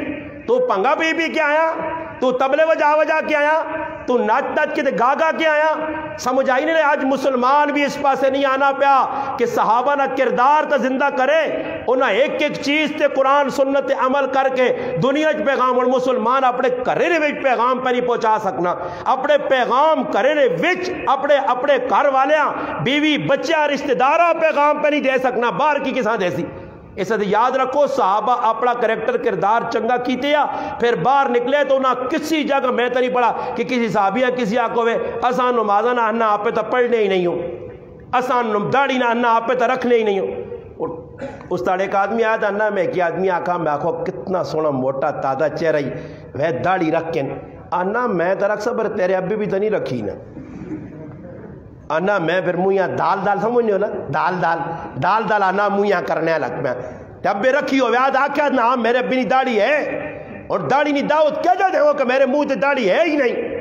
تو پنگا پی کے آیا تو تبلے وجا کے آیا تو ناچ کے گا کے آیا سمجھ آئی نہیں آج مسلمان بھی اس پاسے نہیں آنا پیا کہ صحابہ نہ کردار تا زندہ کرے انہاں ایک ایک چیز تے قرآن سنت عمل کر کے دنیا چ پیغام اور مسلمان اپنے کرے وچ پیغام پہ نہیں پہنچا سکنا اپنے پیغام کرے وچ اپنے گھر والیاں بیوی بچیاں رشتہ داراں پیغام پہ نہیں دے سکنا باہر کی کساں دے سی اس سے یاد رکھو صحابہ اپنا کریکٹر کردار چنگا کیتے یا پھر باہر نکلے تو نہ کسی جگہ میں تو نہیں پڑھا کہ کسی صحابیہ کسی آکو وے اسان نمازہ نہ انہا آپ پہ تو پڑھنے ہی نہیں ہو اسان داڑی نہ انہا آپ پہ تو رکھنے ہی نہیں ہو اس تاڑے ایک آدمی آیا تھا انہا میں کی آدمی آکھا میں آکھو کتنا سونا موٹا تازہ چہرہ ہی وہ داڑی رکھ کے انہا میں تو رکھ سبر تیرے ابھی بھی تو نہیں رکھی نا انا میں پھر مویاں دال سمجھنے ہو نا دال انا مویاں کرنے لگ میں جب بھی رکھی ہو یاد آکھا نا میرے ابھی نہیں داڑھی ہے اور داڑھی نہیں دعوت کیا جاتے ہو کہ میرے منہ تے داڑھی ہے ہی نہیں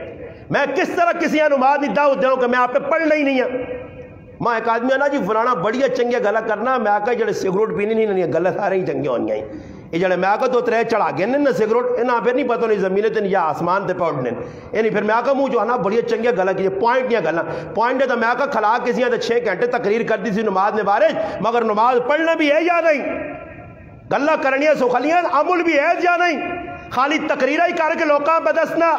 میں کس طرح کسی نماز نہیں دعوت دوں کہ میں آپ پہ پڑھنا ہی نہیں ہے ماں ایک آدمی نا جی فلانا بڑی چنگے گلا کرنا میں آکا جڑے سگریٹ پینے نہیں گلا سارے ہی چنگے ہونی ہیں یہ جڑے میں آکا تو ترے چڑھا گئے نا سگریٹ انہاں پھر نہیں پتہ نہیں زمین تے یا آسمان تے پڑھنے یعنی پھر میں آکا منہ جو ہے نا بڑی چنگے گلا کی پوائنٹ نہیں گلا پوائنٹ ہے تو میں آکا کھلا کسی تے 6 گھنٹے تقریر کر دی سی نماز نے بارے مگر نماز پڑھنا بھی ہے یا نہیں گلا کرنیاں سکھلیاں عمل بھی ہے یا نہیں خالی تقریرہ ہی کر کے لوکاں پہ دسنا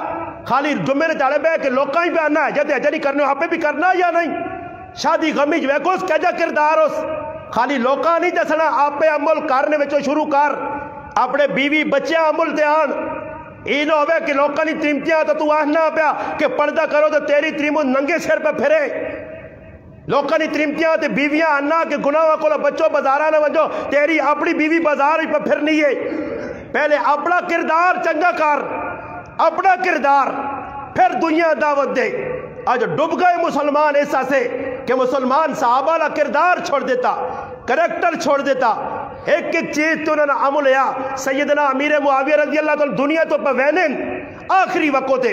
خالی جمعے نے چڑھے بے کہ لوکاں ہی پہ آنا ہے جدے نہیں کرنے آپ پہ بھی کرنا یا نہیں شادی غمی جو ہے کس کجا کردار اس خالی لوکاں نہیں دسنا آپ پہ عمل کرنے وچوں شروع کر اپنے بیوی بچے عمل دیان یہ نہ ہوئے کہ لوکاں نہیں تریمتیاں تو آہنا پیا کہ پردہ کرو تو تیری تریموں ننگے سر پہ پھرے لوکاں نہیں تریمتیاں تے بیویاں آنا کہ گناہ کو بچوں بازارہ نہ بچو تیری اپنی بیوی بازار پہ پھرنی ہے پہلے اپنا کردار چنگا کر اپنا کردار پھر دنیا دعوت دے آج ڈب گئے مسلمان ایسا سے کہ مسلمان صحابہ کا کردار چھوڑ دیتا کریکٹر چھوڑ دیتا ایک ایک چیز تو انہوں نے عمل لیا سیدنا امیر معاویہ رضی اللہ تعالی دنیا تو پہ وینن آخری وقت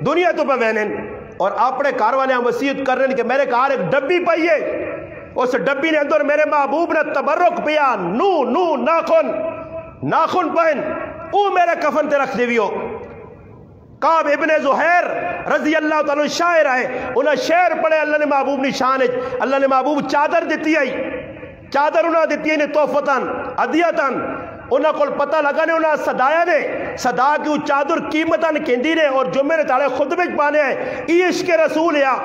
دنیا تو پہ وینن اور اپنے کار والے وسیعت کر رہے ہیں کہ میرے کار ایک ڈبی پئی ہے اس ڈبی نے اندر میرے محبوب نے تبرک پیا نو ناخن پہن او میرے کفن تے رکھ دیویو کعب ابن زہیر رضی اللہ تعالیٰ شاعر آئے انہیں شعر پڑھے اللہ نے محبوب نشان ہے اللہ نے محبوب چادر دیتی ہے چادر انہیں دیتی ہے توفتاً عدیتاً انہیں کل پتہ لگا نے انہیں صدایا نے صدا کی وہ چادر قیمتاً کہندی نے اور جمعے نے تاڑے خطبے پانے ہیں یہ عشق رسول ہے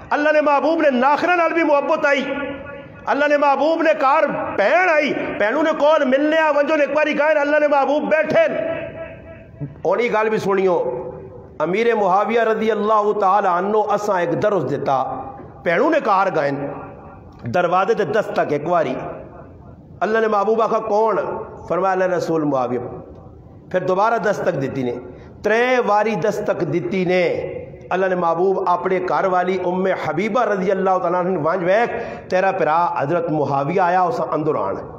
اللہ نے محبوب نے ناخرہ نال بھی محبت آئی اللہ نے محبوب نے کار پہن آئی پہنوں نے کون ملنے آ ونجو نے ایک باری گائن اللہ نے محبوب بیٹھے اونی گال بھی سنیو امیر معاویہ رضی اللہ تعالی عنہ اساں ایک درس دیتا پہنوں نے کار گائن دروازے تے دستک ایک واری اللہ نے محبوبہ کا کون فرمایا اللہ رسول معاویہ پھر دوبارہ دستک دیتی نے 3 واری دستک دیتی نے اللہ نے محبوب اپنے گھر والی ام حبیبہ رضی اللہ تعالیٰ عنہ وانج ویک تیرا پرا حضرت معاویہ آیا اسا اندر آنا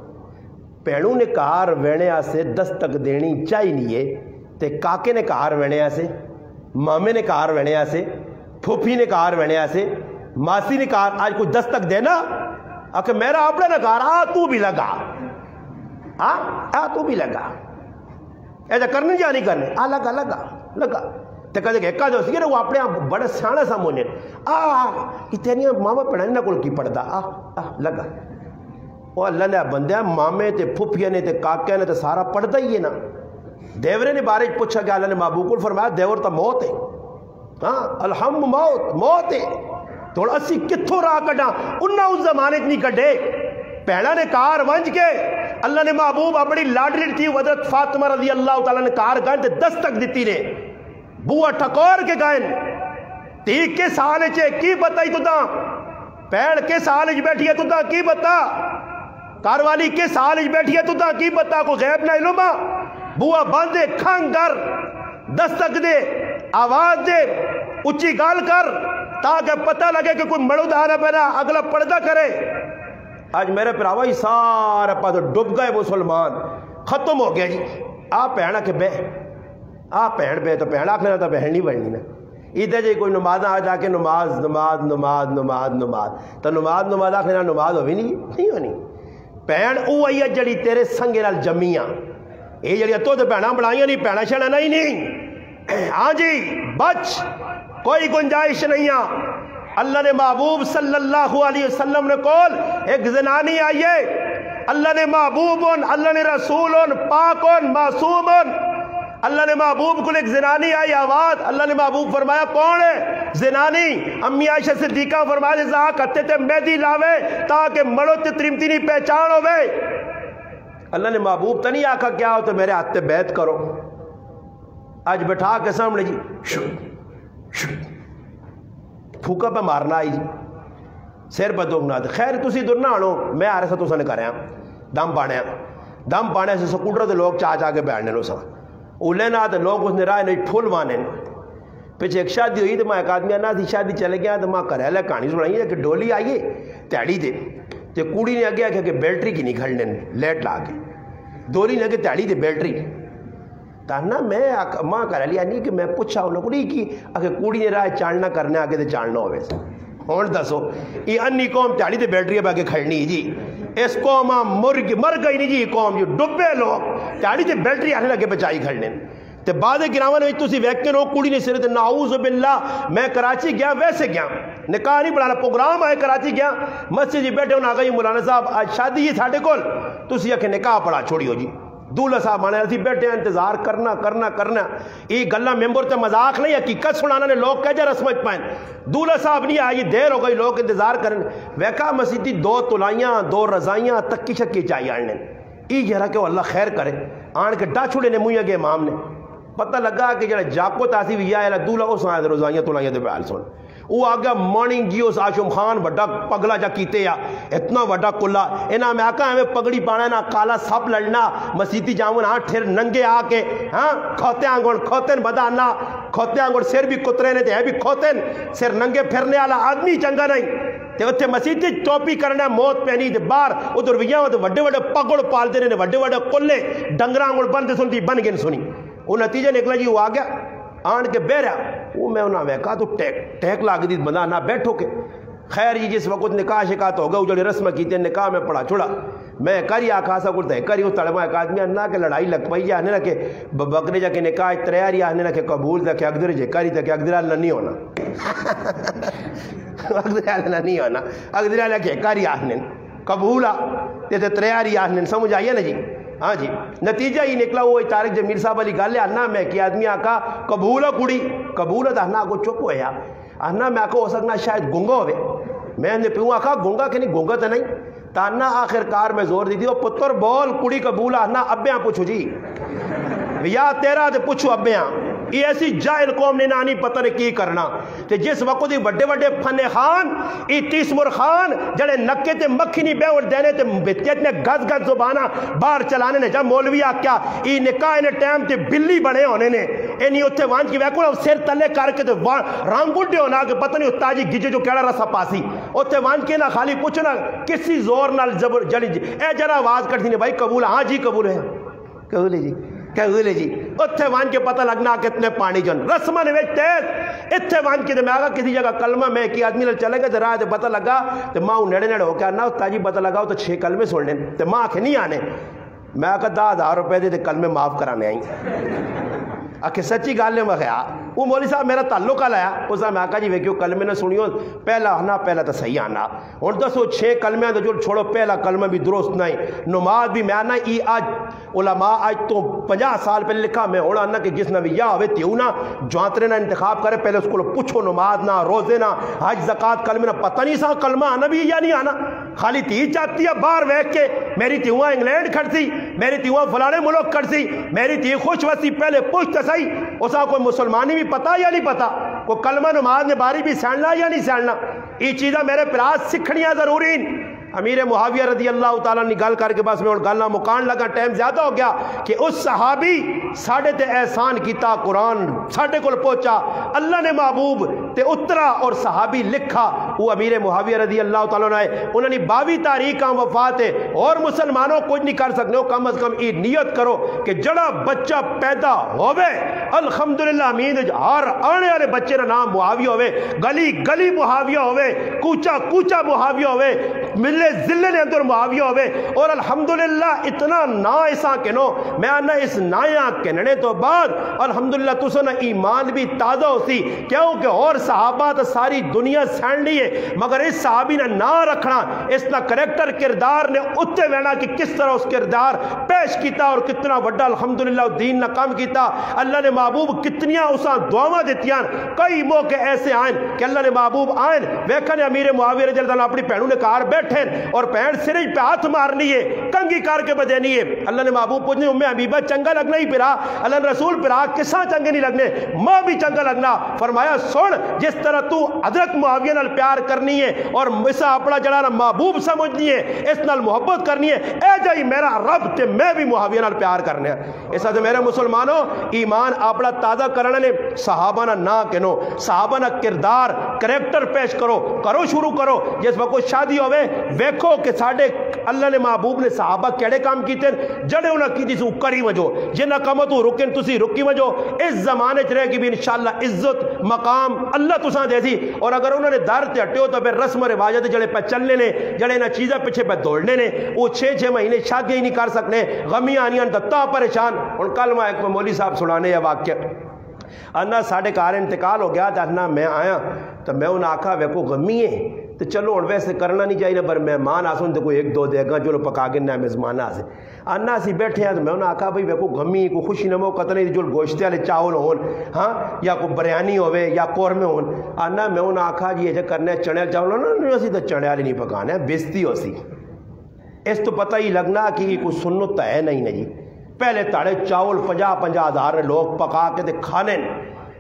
پہنوں نے کار وینے سے دستک دینی چاہی نہیں ہے تے کاکے نے کار وینے سے مامے نے کار وینے سے پھوپھی نے کار وینے سے ماسی نے کار آج کوئی دستک دینا کہ میرا اپنے نے کہا تو بھی لگا تو بھی لگا ایسا کرنے یا نہیں کرنے لگا تے کہتے کہ ایکا جو سی وہ اپنے آپ بڑے سیانے سا مونے اتنی ماما پڑھانے نہ کول کی پڑھدا لگا وہ اللہ نے بندیا مامے تے پھوپھیاں نے تے کاکے نے تے سارا پڑھدا ہی ہے نا دیورے نے بارے پوچھا کہ اللہ نے محبوب کو فرمایا دیور تو موت ہے، ہاں الحم موت ہے، تھوڑا اسی کتھوں راہ کڈا انہاں اس زمانے نہیں کڈے۔ پہلا نے کار ونج کے اللہ نے محبوب اپنی لاڈلی تھی حضرت فاطمہ رضی اللہ تعالیٰ نے کار گائن تے دستک دیتی نے بوا ٹھکور کے گائن تی کے سال چے کی بتائی تو دا پیڑ کے سال چ بیٹھی ہے تو دا کی بتا کار والی کے سال چ بیٹھی ہے تو دا کی بتا کو غیب نہ علم بوا باندھے کھنگ کر دستک دے آواز دے اچھی گال کر تاکہ پتہ لگے کہ کوئی مڑو دھانا پینا اگلا پردہ کرے۔ آج میرے پراوا ہی سارے پاس ڈب گئے مسلمان، ختم ہو گیا جی۔ آپ پہنا کہ بے آپ پہن پہ تو پہنا آخر تو بہن نہیں بڑھنی نا ادھر جی کوئی نماز آ جا کے نماز نماز نماز نماز نماز تو نماز آخر نماز ہوئی نہیں ہونی۔ پہن وہی ہے جڑی تیرے سنگے نال جمیاں، یہ جڑی تو بہنا بڑھائیاں نہیں پہنا شہنا نہیں۔ ہاں جی بچ کوئی گنجائش نہیں ہے۔ اللہ نے محبوب صلی اللہ علیہ وسلم نے کول ایک زنانی آئیے، اللہ نے محبوب اللہ نے رسول پاک معصوم، اللہ نے محبوب کو ایک زنانی آئی آواز، اللہ نے محبوب فرمایا کون ہے زنانی؟ امی عائشہ صدیقہ فرمایا جزا کہتے تھے مہدی لاوے تاکہ مڑو تے ترمتی نہیں پہچان ہوئے۔ اللہ نے محبوب تو نہیں آکھا کیا ہو تو میرے ہاتھ تے بیعت کرو، آج بٹھا کے سامنے جی پھوکا پہ مارنا آئی جی سیر پہ دوگنا دے خیر تسی دور نہ آنو میں آ رہے سا تو سنے کر رہے ہیں دم پانے سے سکوٹر دے لوگ چاہ کے بیٹھنے لو سا اولے نہ آتے لوگ اس نے رائے نہیں پھول وانے پیچھے ایک شادی ہوئی تو میں ایک آدمی آنا تھی شادی چلے گیا تو میں کرے لے کہانی سنائی ہے کہ ڈولی آئیے تیڑی دے تو کوڑی نے آگیا کہ بیلٹری کی نہیں کھڑنے لیٹ لا کے دولی نے کہ تیڑی دے بیلٹری تانا میں ماں کر لیا نہیں کہ میں پوچھا انہوں کڑی کی اگر کوڑی نے رائے چاننا کرنے آگے تو چاننا ہوئے سے ہون دسو یہ انی قوم تیڑی دے بیلٹری باگے کھڑنی جی اس قوم مر گئی نہیں جی یہ قوم جو ڈبے لوگ تیڑی دے بیلٹری آنے لگے بچائی کھڑنے تے بعد گرامان میں تسی ویکتے ہو کوڑی نے سرے نعوذ باللہ میں کراچی گیا ویسے گیا نکاح نہیں بڑھانا پروگرام آئے کراچی گیا مسجد جی بیٹھے ہونا آگئی مولانا صاحب آج شادی یہ ساڑھے کول تسی اکھے نکاح پڑھا چھوڑی ہو جی دولہ صاحب مانے اسی بیٹھے ہیں انتظار کرنا یہ گلہ ممبر تے مذاق نہیں حقیقت سنانا نے لوگ کہہ جا رسمت پائیں دولہ صاحب نہیں آئی دیر ہو گئی لوگ انتظار کریں ویکا مسیدی 2 تلائیاں 2 رضائیاں تکی شکی چاہیے آنے یہ جہرا کہ وہ اللہ خیر کرے آن کے ڈا چھوڑے نے مویا گے امام نے پتہ لگا کہ جڑا جاکو تاسی بھی آیا دولہ اس آئے رضائیاں تلائیاں دے بیال سن وہ آگیا مارننگ جی اس آشم خان بڑا پگلا جا کیتے یا اتنا بڑا کلا انہاں میں آکا ہمیں پگڑی پانا نا کالا سب لڑنا مسیتی جامن ہاں ٹھر ننگے آکے ہاں کھوتے آنگوڑ کھوتن بدانا کھوتے آنگوڑ سر بھی کترے نے ہے بھی کھوتن سر ننگے پھرنے والا آدمی چنگا نہیں تے اتھے مسیتی ٹوپی کرنا موت پہنی تے باہر ادھر ویاں تے وڈے وڈے پگڑ پالتے نے وڈے وڈے کلے ڈنگراں آنگوڑ بند سنتی بن گئے سنی وہ نتیجہ نکلا جی وہ آ گیا آن کے بہ رہا وہ میں انہاں ویکا تو ٹیک لاگ دی بندہ نہ بیٹھو کے خیر جی جس وقت نکاح شکایت ہو گیا جڑی رسم کیتے نکاح میں پڑا چھوڑا میں کری آکھا سا کرتا ہے کری اس تڑما ایک آدمی نہ کہ لڑائی لگ پئی جا نے کہ بکرے جا کے نکاح تیاری آنے نہ کہ قبول تھا کہ اقدر جے کری تھا کہ اقدر اللہ نہیں ہونا اقدر اللہ نہیں ہونا اقدر اللہ کہ کری آنے قبول آ تے تیاری آنے سمجھ آئیے نا جی ہاں جی نتیجہ ہی نکلا وہ طارق جمیل صاحب علی گل ہے انا میں کہ آدمی آکا قبول ہے کڑی قبول ہے انا کو چپ ہویا انا میں آکا ہو سکنا شاید گنگا ہوئے میں نے پیوں آکا گنگا کہ نہیں گنگا تو نہیں تانا آخر کار میں زور دی دی وہ پتر بول کڑی قبول ہے انا ابیاں پوچھو جی یا تیرا دے پوچھو ابیاں یہ ایسی جاہل قوم نے نانی پتہ نے کی کرنا تے جس وقت بڑے بڑے فنے خان ای تیسمر خان جڑے نکے تے مکھی نہیں بے اور دینے تے بتیت نے گز گز زبانہ باہر چلانے نے جب مولوی آکیا ای نکاح نے ٹائم تے بلی بنے ہونے نے اینی اتھے وانچ کی ویکونا سر تلے کر کے تے رنگ گڈے ہونا کہ پتہ نہیں اتاجی گجے جو کیڑا رسا پاسی اتھے وانچ کے نہ خالی پوچھنا کسی زور نال زبر جڑی اے جرا آواز کرتی نے بھائی قبول ہاں جی قبول ہے قبول ہے جی کہولے جی اتھے وان کے پتہ لگنا کتنے پانی جن رسمہ نے ویچ تیز اتھے وان کے دے میں آگا کسی جگہ کلمہ میں کی آدمی لے چلے گا تے راہ دے پتہ لگا تے ماں نیڑے نیڑے ہو کے آنا تاجی پتہ لگا تو 6 کلمے سننے تے ماں کے نہیں آنے میں آ 10,000 روپے دے کلمے معاف کرانے آئی آخر سچی گل ہے. میں کہا وہ مولوی صاحب میرا تعلق لایا اس میں آخا جی ویکھو کلمے نے سنیو پہلا آنا پہلا تو صحیح آنا ہوں دسو 6 کلمے تو جو چھوڑو پہلا کلمہ بھی درست نہیں نماز بھی میں آنا ای آج علماء آج تو 50 سال پہلے لکھا میں ہونا آنا کہ جس نے بھی یا ہوئے تیوں نہ جوانترے نہ انتخاب کرے پہلے اس کو پوچھو نماز نہ روزے نہ حج زکات کلمے نہ پتہ نہیں سا کلمہ آنا بھی یا نہیں آنا خالی تی چاہتی ہے باہر ویکھ کے میری تیواں انگلینڈ کھڑتی میری تیواں فلانے ملک کھڑتی میری تی خوش وسی پہلے پوچھتا صحیح اسا کوئی مسلمانی بھی پتا یا نہیں پتا کوئی کلمہ نماز نے باری بھی سیننا یا نہیں سیننا یہ چیزیں میرے پراس سکھنیاں ضروری امیر معاویہ رضی اللہ تعالیٰ نے گل کر کے بس میں گلنا مکان لگا ٹائم زیادہ ہو گیا کہ اس صحابی ساڑھے تے احسان کیتا قرآن ساڑھے کو پہنچا اللہ نے محبوب تے اترا اور صحابی لکھا وہ امیر معاویہ رضی اللہ تعالیٰ نے انہوں نے 22 تاریخ کا وفات ہے اور مسلمانوں کچھ نہیں کر سکتے ہو کم از کم یہ نیت کرو کہ جڑا بچہ پیدا ہوئے الحمدللہ امین ہر آنے والے بچے کا نام معاویہ ہوئے گلی گلی معاویہ ہوئے کوچا کوچا معاویہ ہوئے ملے ضلع نے اندر معاویہ ہوئے اور الحمدللہ اتنا نا ایسا کنو میں آنا اس نایا کننے تو بعد الحمدللہ تو سنا ایمان بھی تازہ ہو سی کیونکہ اور صحابہ تو ساری دنیا سین لی ہے مگر اس صحابی نے نا رکھنا اس نا کریکٹر کردار نے اتے وینا کہ کس طرح اس کردار پیش کیتا اور کتنا وڈا الحمدللہ دین نہ کام کیتا اللہ نے محبوب کتنیاں اساں دعاواں دیتیاں کئی موقع ایسے آئیں کہ اللہ نے محبوب آئیں ویکھنے امیر معاویہ رضی اللہ عنہ اپنی پہنوں نے کار بیٹھیں اور پہن سرج پہ ہاتھ مارنی ہے کنگی کار کے بدینی ہے اللہ نے محبوب پوچھنے امی حبیبہ چنگا لگنا ہی پھرا اللہ نے رسول پھرا کساں چنگے نہیں لگنے ماں بھی چنگا لگنا فرمایا سن جس طرح تو حضرت معاویہ نال پیار کرنی ہے اور اسا اپنا جڑا محبوب سمجھنی ہے اس نال محبت کرنی ہے اے جائی میرا رب تے میں بھی معاویہ نال پیار کرنے ایسا تو میرے مسلمانوں ایمان اپنا تازہ کرنے نے صحابہ نہ کنو صحابہ نہ کردار کریکٹر پیش کرو کرو شروع کرو جس وقت شادی ہوئے ویکھو کہ ساڑھے اللہ نے محبوب نے صحابہ کیڑے کام کیتے جڑے انہاں کی جیسے کری وجو جنہ کاموں تو رکن تسی رکی وجو اس زمانے چ رہے کہ بھی انشاءاللہ عزت مقام اللہ تساں دے سی اور اگر انہوں نے در تے ہٹے ہو تو پھر رسم و رواجت جڑے پہ چلنے نے جڑے نہ چیزیں پیچھے پہ دوڑنے نے وہ 6 مہینے شادی ہی نہیں کر سکنے غمی آنیاں دتا پریشان اور کل میں ایک مولوی صاحب سنانے یہ واقعہ انا ساڑھے کار انتقال ہو گیا تو انا میں آیا تو میں انہیں آکھا ویکو غمی ہے تو چلو اور ویسے کرنا نہیں چاہیے پر مہمان آسن تو کوئی 1-2 دے گا چلو پکا کے نہ مزمان آسے انا سی بیٹھے ہیں تو میں انہیں آکھا بھئی ویکو غمی کوئی خوشی نہ موقع نہیں جو گوشتے والے چاول ہون ہاں یا کوئی بریانی ہوئے یا قورمے ہون انا میں انہیں آکھا جی یہ کرنا ہے چنے چاول ہونا اسی تو چنے والے نہیں پکانا ہے بیزتی ہو سی اس تو پتہ ہی لگنا کہ کوئی سنت ہے نہیں نا جی پہلے تاڑے چاول 50 ہزار لوگ پکا کے دے کھانے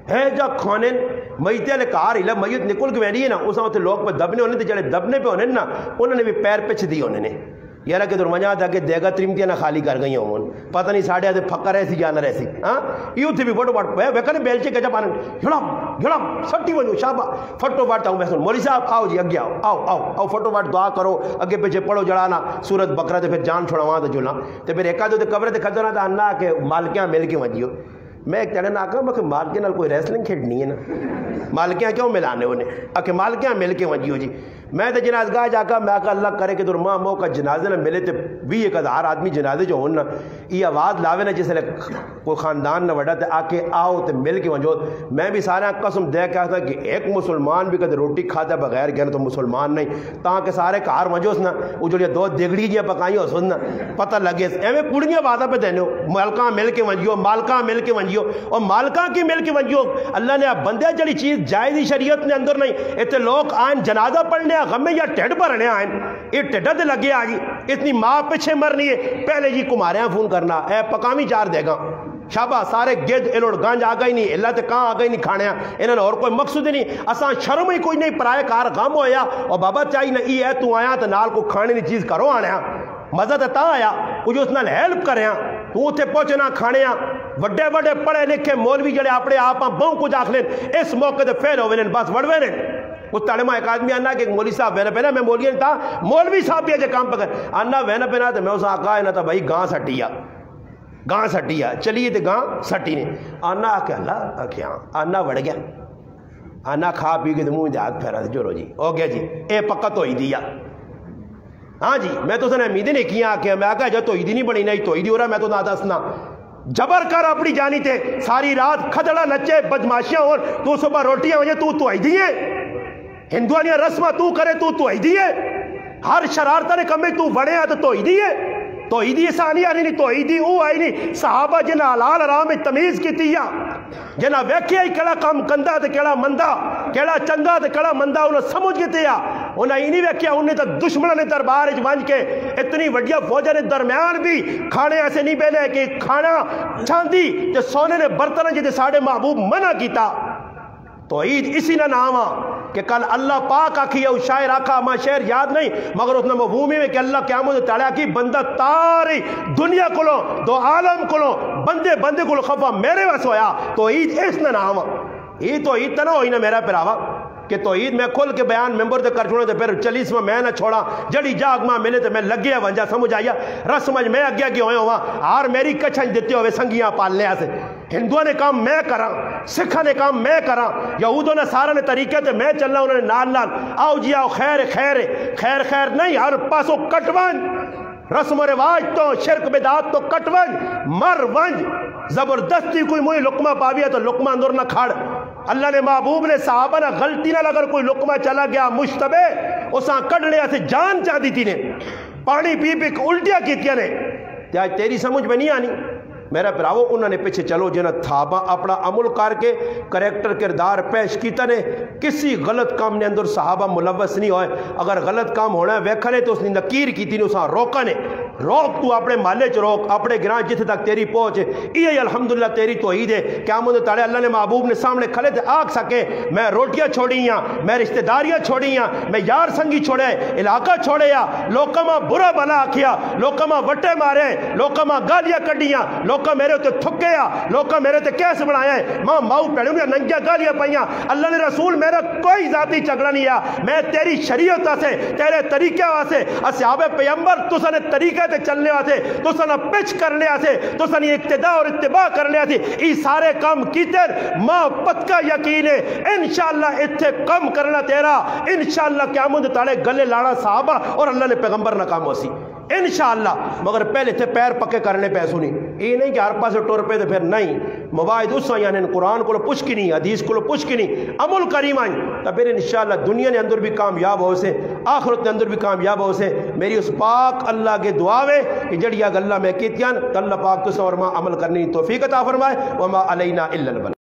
ہے جا کھانے میتے والے کار ہی میت نکل کے بیٹھی ہے نا اس وقت لوگ پہ دبنے ہونے تھے جڑے دبنے پہ ہونے نا انہوں نے بھی پیر پچھ دی ہونے نے یارا کہ درمجا تھا کہ دیگا تریمتیاں نہ خالی کر گئی ہوں پتہ نہیں ساڑھے آدھے پھکا رہے سی یا نہ رہے سی ہاں یوں تھی بھی فوٹو باٹ پہ ویکھنے بیلچے کے جب آنے جھڑم سٹی وجو شابہ فوٹو باٹ آؤں میں سن مولوی صاحب آؤ جی اگے آؤ فوٹو باٹ دعا کرو اگے پیچھے پڑھو جڑانا سورت بکرا تے پھر جان چھوڑا وہاں تو جھولا تے پھر ایک آدھے قبر تے کھدنا تھا انا کہ مالکیاں مل کے وجیو میں ایک تڑے نہ آکھا میں کہ مالکیاں نال کوئی ریسلنگ کھیڑنی ہے نا مالکیاں کیوں ملانے انہیں کہ مالکیاں مل کے وجیو جی میں تو جنازگاہ جا کر میں آکھا اللہ کرے کہ در ماں موقع جنازے نہ ملے تو 20,000 آدمی جنازے جو ہونا یہ آواز لاوے نا جس لئے کوئی خاندان نہ وڈا تے آکے آؤ تے مل کے وجو میں بھی سارے قسم دے کہا تھا کہ ایک مسلمان بھی کدھر روٹی کھاتا بغیر گیا تو مسلمان نہیں تاکہ سارے کار وجو سنا وہ جو 2 دیگڑی جی پکائی ہو سنا پتہ لگے ایویں پوڑیاں باتیں پہ دینے ہو مالکاں مل کے وجیو مالکاں مل کے وجیو اور مالکاں کی مل کے وجیو اللہ نے بندے جڑی چیز جائزی شریعت نے اندر نہیں اتنے لوگ آئیں جنازہ پڑھنے غمیں یا ٹھڑ بھرنے آئیں یہ ٹھڑ دے لگے آگی اتنی ماں پیچھے مرنی ہے پہلے جی کماریاں فون کرنا اے پکامی 4 دے گا شابہ سارے گد الوڑ گانج آ گئی نہیں اللہ تے کہاں آ گئی نہیں کھانے انہوں نے اور کوئی مقصود ہی نہیں اساں شرم ہی کوئی نہیں پرائے کار غم ہویا اور بابا چاہی نہ ای ہے تو آیا تو نال کو کھانے دی چیز کرو آنے مزہ تے تا آیا کچھ اس نال ہیلپ کرے تو اتنے پہنچنا کھانے وڈے وڈے پڑھے لکھے مولوی جڑے اپنے آپ بہوں کچھ آخ لیں اس موقع تے فیل ہوئے بس وڑوے نے اس تاڑے میں ایک آدمی آنا کہ مولوی صاحب وینا پینا میں مولوی تھا مولوی صاحب بھی اجے کام پکر آنا وینا پینا تو میں اسے آقا ہے نا تھا بھائی گاں سٹیا چلیے تو گاں سٹی نے آنا آکے اللہ آکے ہاں آنا وڑ گیا آنا کھا پی کے تو منہ ہاتھ پھیرا جو رو جی ہو گیا جی اے پکت ہوئی دیا ہاں جی میں تو سن امیدیں نہیں کیا کہ میں کہا جو تو عیدی نہیں بنی نہیں تو عیدی ہو رہا میں تو نہ دسنا جبر کر اپنی جانی تے ساری رات کھدڑا نچے بدماشیاں اور تو صبح روٹیاں وجہ تو عیدی ہے ہندوانیاں رسمہ تو کرے تو عیدی ہے ہر شرارتہ نے کمے تو بڑے ہیں تو عیدی ہے تو عیدی ثانی آنی نہیں تو عیدی او آئی نہیں صحابہ جنہ حلال حرام میں تمیز کی تیا جنہ ویکھیا ہی کیڑا کام کندا تے کیڑا مندا کیڑا چنگا تے کیڑا مندا انہوں سمجھ کے تیا انہیں ہی نہیں ویکھیا انہیں تو دشمنوں نے دربار وچ ونج کے اتنی وڈیا فوجاں نے درمیان بھی کھانے ایسے نہیں بیلے کہ کھانا چاندی تے سونے نے برتن جتے ساڑے محبوب منع کیتا تو عید اسی نہ نام کہ کل اللہ پاک آکھی ہے شاعر آکھا ماں شعر یاد نہیں مگر اس نے مفہومی میں کہ اللہ قیامت تعالیٰ کی بندہ تاری دنیا کولو دو عالم کولو بندے بندے کولو خفا میرے واسے ہویا تو عید اس نہ نام عید تو عید تنہ ہوئی نہ میرا پراوا کہ تو عید میں کھل کے بیان ممبر دے کر چھوڑے تے پھر چلیس میں نہ چھوڑا جڑی جاگ ماں ملے تے میں لگیا ونجا سمجھ آیا رسمج میں اگیا کی ہوئے ہوا آر میری کچھنج دیتے ہوئے سنگیاں پالنے آسے ہندووں نے کام میں کرا سکھا نے کام میں کرا یہودوں نے سارا نے طریقے تے میں چلنا انہوں نے نال نال آؤ جی آؤ خیر خیر خیر خیر نہیں ہر پاسوں کٹوان رسم و رواج تو شرک بدعات تو کٹونج مر ونج زبردستی کوئی موئی لقمہ پاویا تو لقمہ اندر نہ کھڑ اللہ نے محبوب نے صحابہ نہ غلطی نہ اگر کوئی لقمہ چلا گیا مشتبہ اساں کڑ لیا سے جان چاہ دی تھی نے پانی پی پی الٹیاں کیتیا نے آج تیری سمجھ میں نہیں آنی میرا پراو انہوں نے پیچھے چلو جنہ تھابا اپنا عمل کر کے کریکٹر کردار پیش کیتا نے کسی غلط کام نے اندر صحابہ ملوث نہیں ہوئے اگر غلط کام ہونا ہے ویکھا نے تو اس نے نکیر کی تھی نے اساں روکا نے روک تو اپنے محلے چ روک اپنے گران جتھے تک تیری پہنچ یہ الحمدللہ تیری توحید ہے قیامت تعالی اللہ نے محبوب نے سامنے کھلے تھے آگ سکے میں روٹیاں چھوڑی ہیں میں رشتہ داریاں چھوڑی ہیں میں یار سنگی چھوڑے علاقہ چھوڑے یا لوکاں ماں برا بلا آکھیا لوکاں ماں وٹے مارے لوکاں ماں گالیاں کڈیاں لوکاں میرے تے تھکے یا لوکاں میرے تے کیس بنایا ہے ماں ماؤ پیڑوں نے ننگیاں گالیاں پائیاں اللہ نے رسول میرا کوئی ذاتی جھگڑا نہیں ہے میں تیری شریعت سے تیرے طریقے واسے اصحاب پیغمبر تساں نے طریقے تے چلنے واسے تساں نے پچ کرنے واسے تساں نے اقتداء اور اتباع کرنے واسے یہ سارے کام کیتے ماں پکا یقین ہے انشاءاللہ اتھے کم کرنا تیرا انشاءاللہ قیامت تعالی گلے لانا صحابہ اور اللہ نے پیغمبر نہ کام ہوسی انشاءاللہ مگر پہلے تھے پیر پکے کرنے پیسوں نہیں یہ نہیں کہ ہر پاسے ٹور پہ پھر نہیں مواعد اس یعنی قرآن کو پوچھ کی نہیں حدیث کو پوچھ کی نہیں عمل کریم آئیں تو پھر انشاءاللہ دنیا نے اندر بھی کامیاب ہو سے آخرت نے اندر بھی کامیاب ہو سے میری اس پاک اللہ کے دعاوے کہ جڑیا گلہ میں کیتیاں اللہ پاک تو سورما عمل کرنی توفیق عطا فرمائے وما علینا الا البلاغ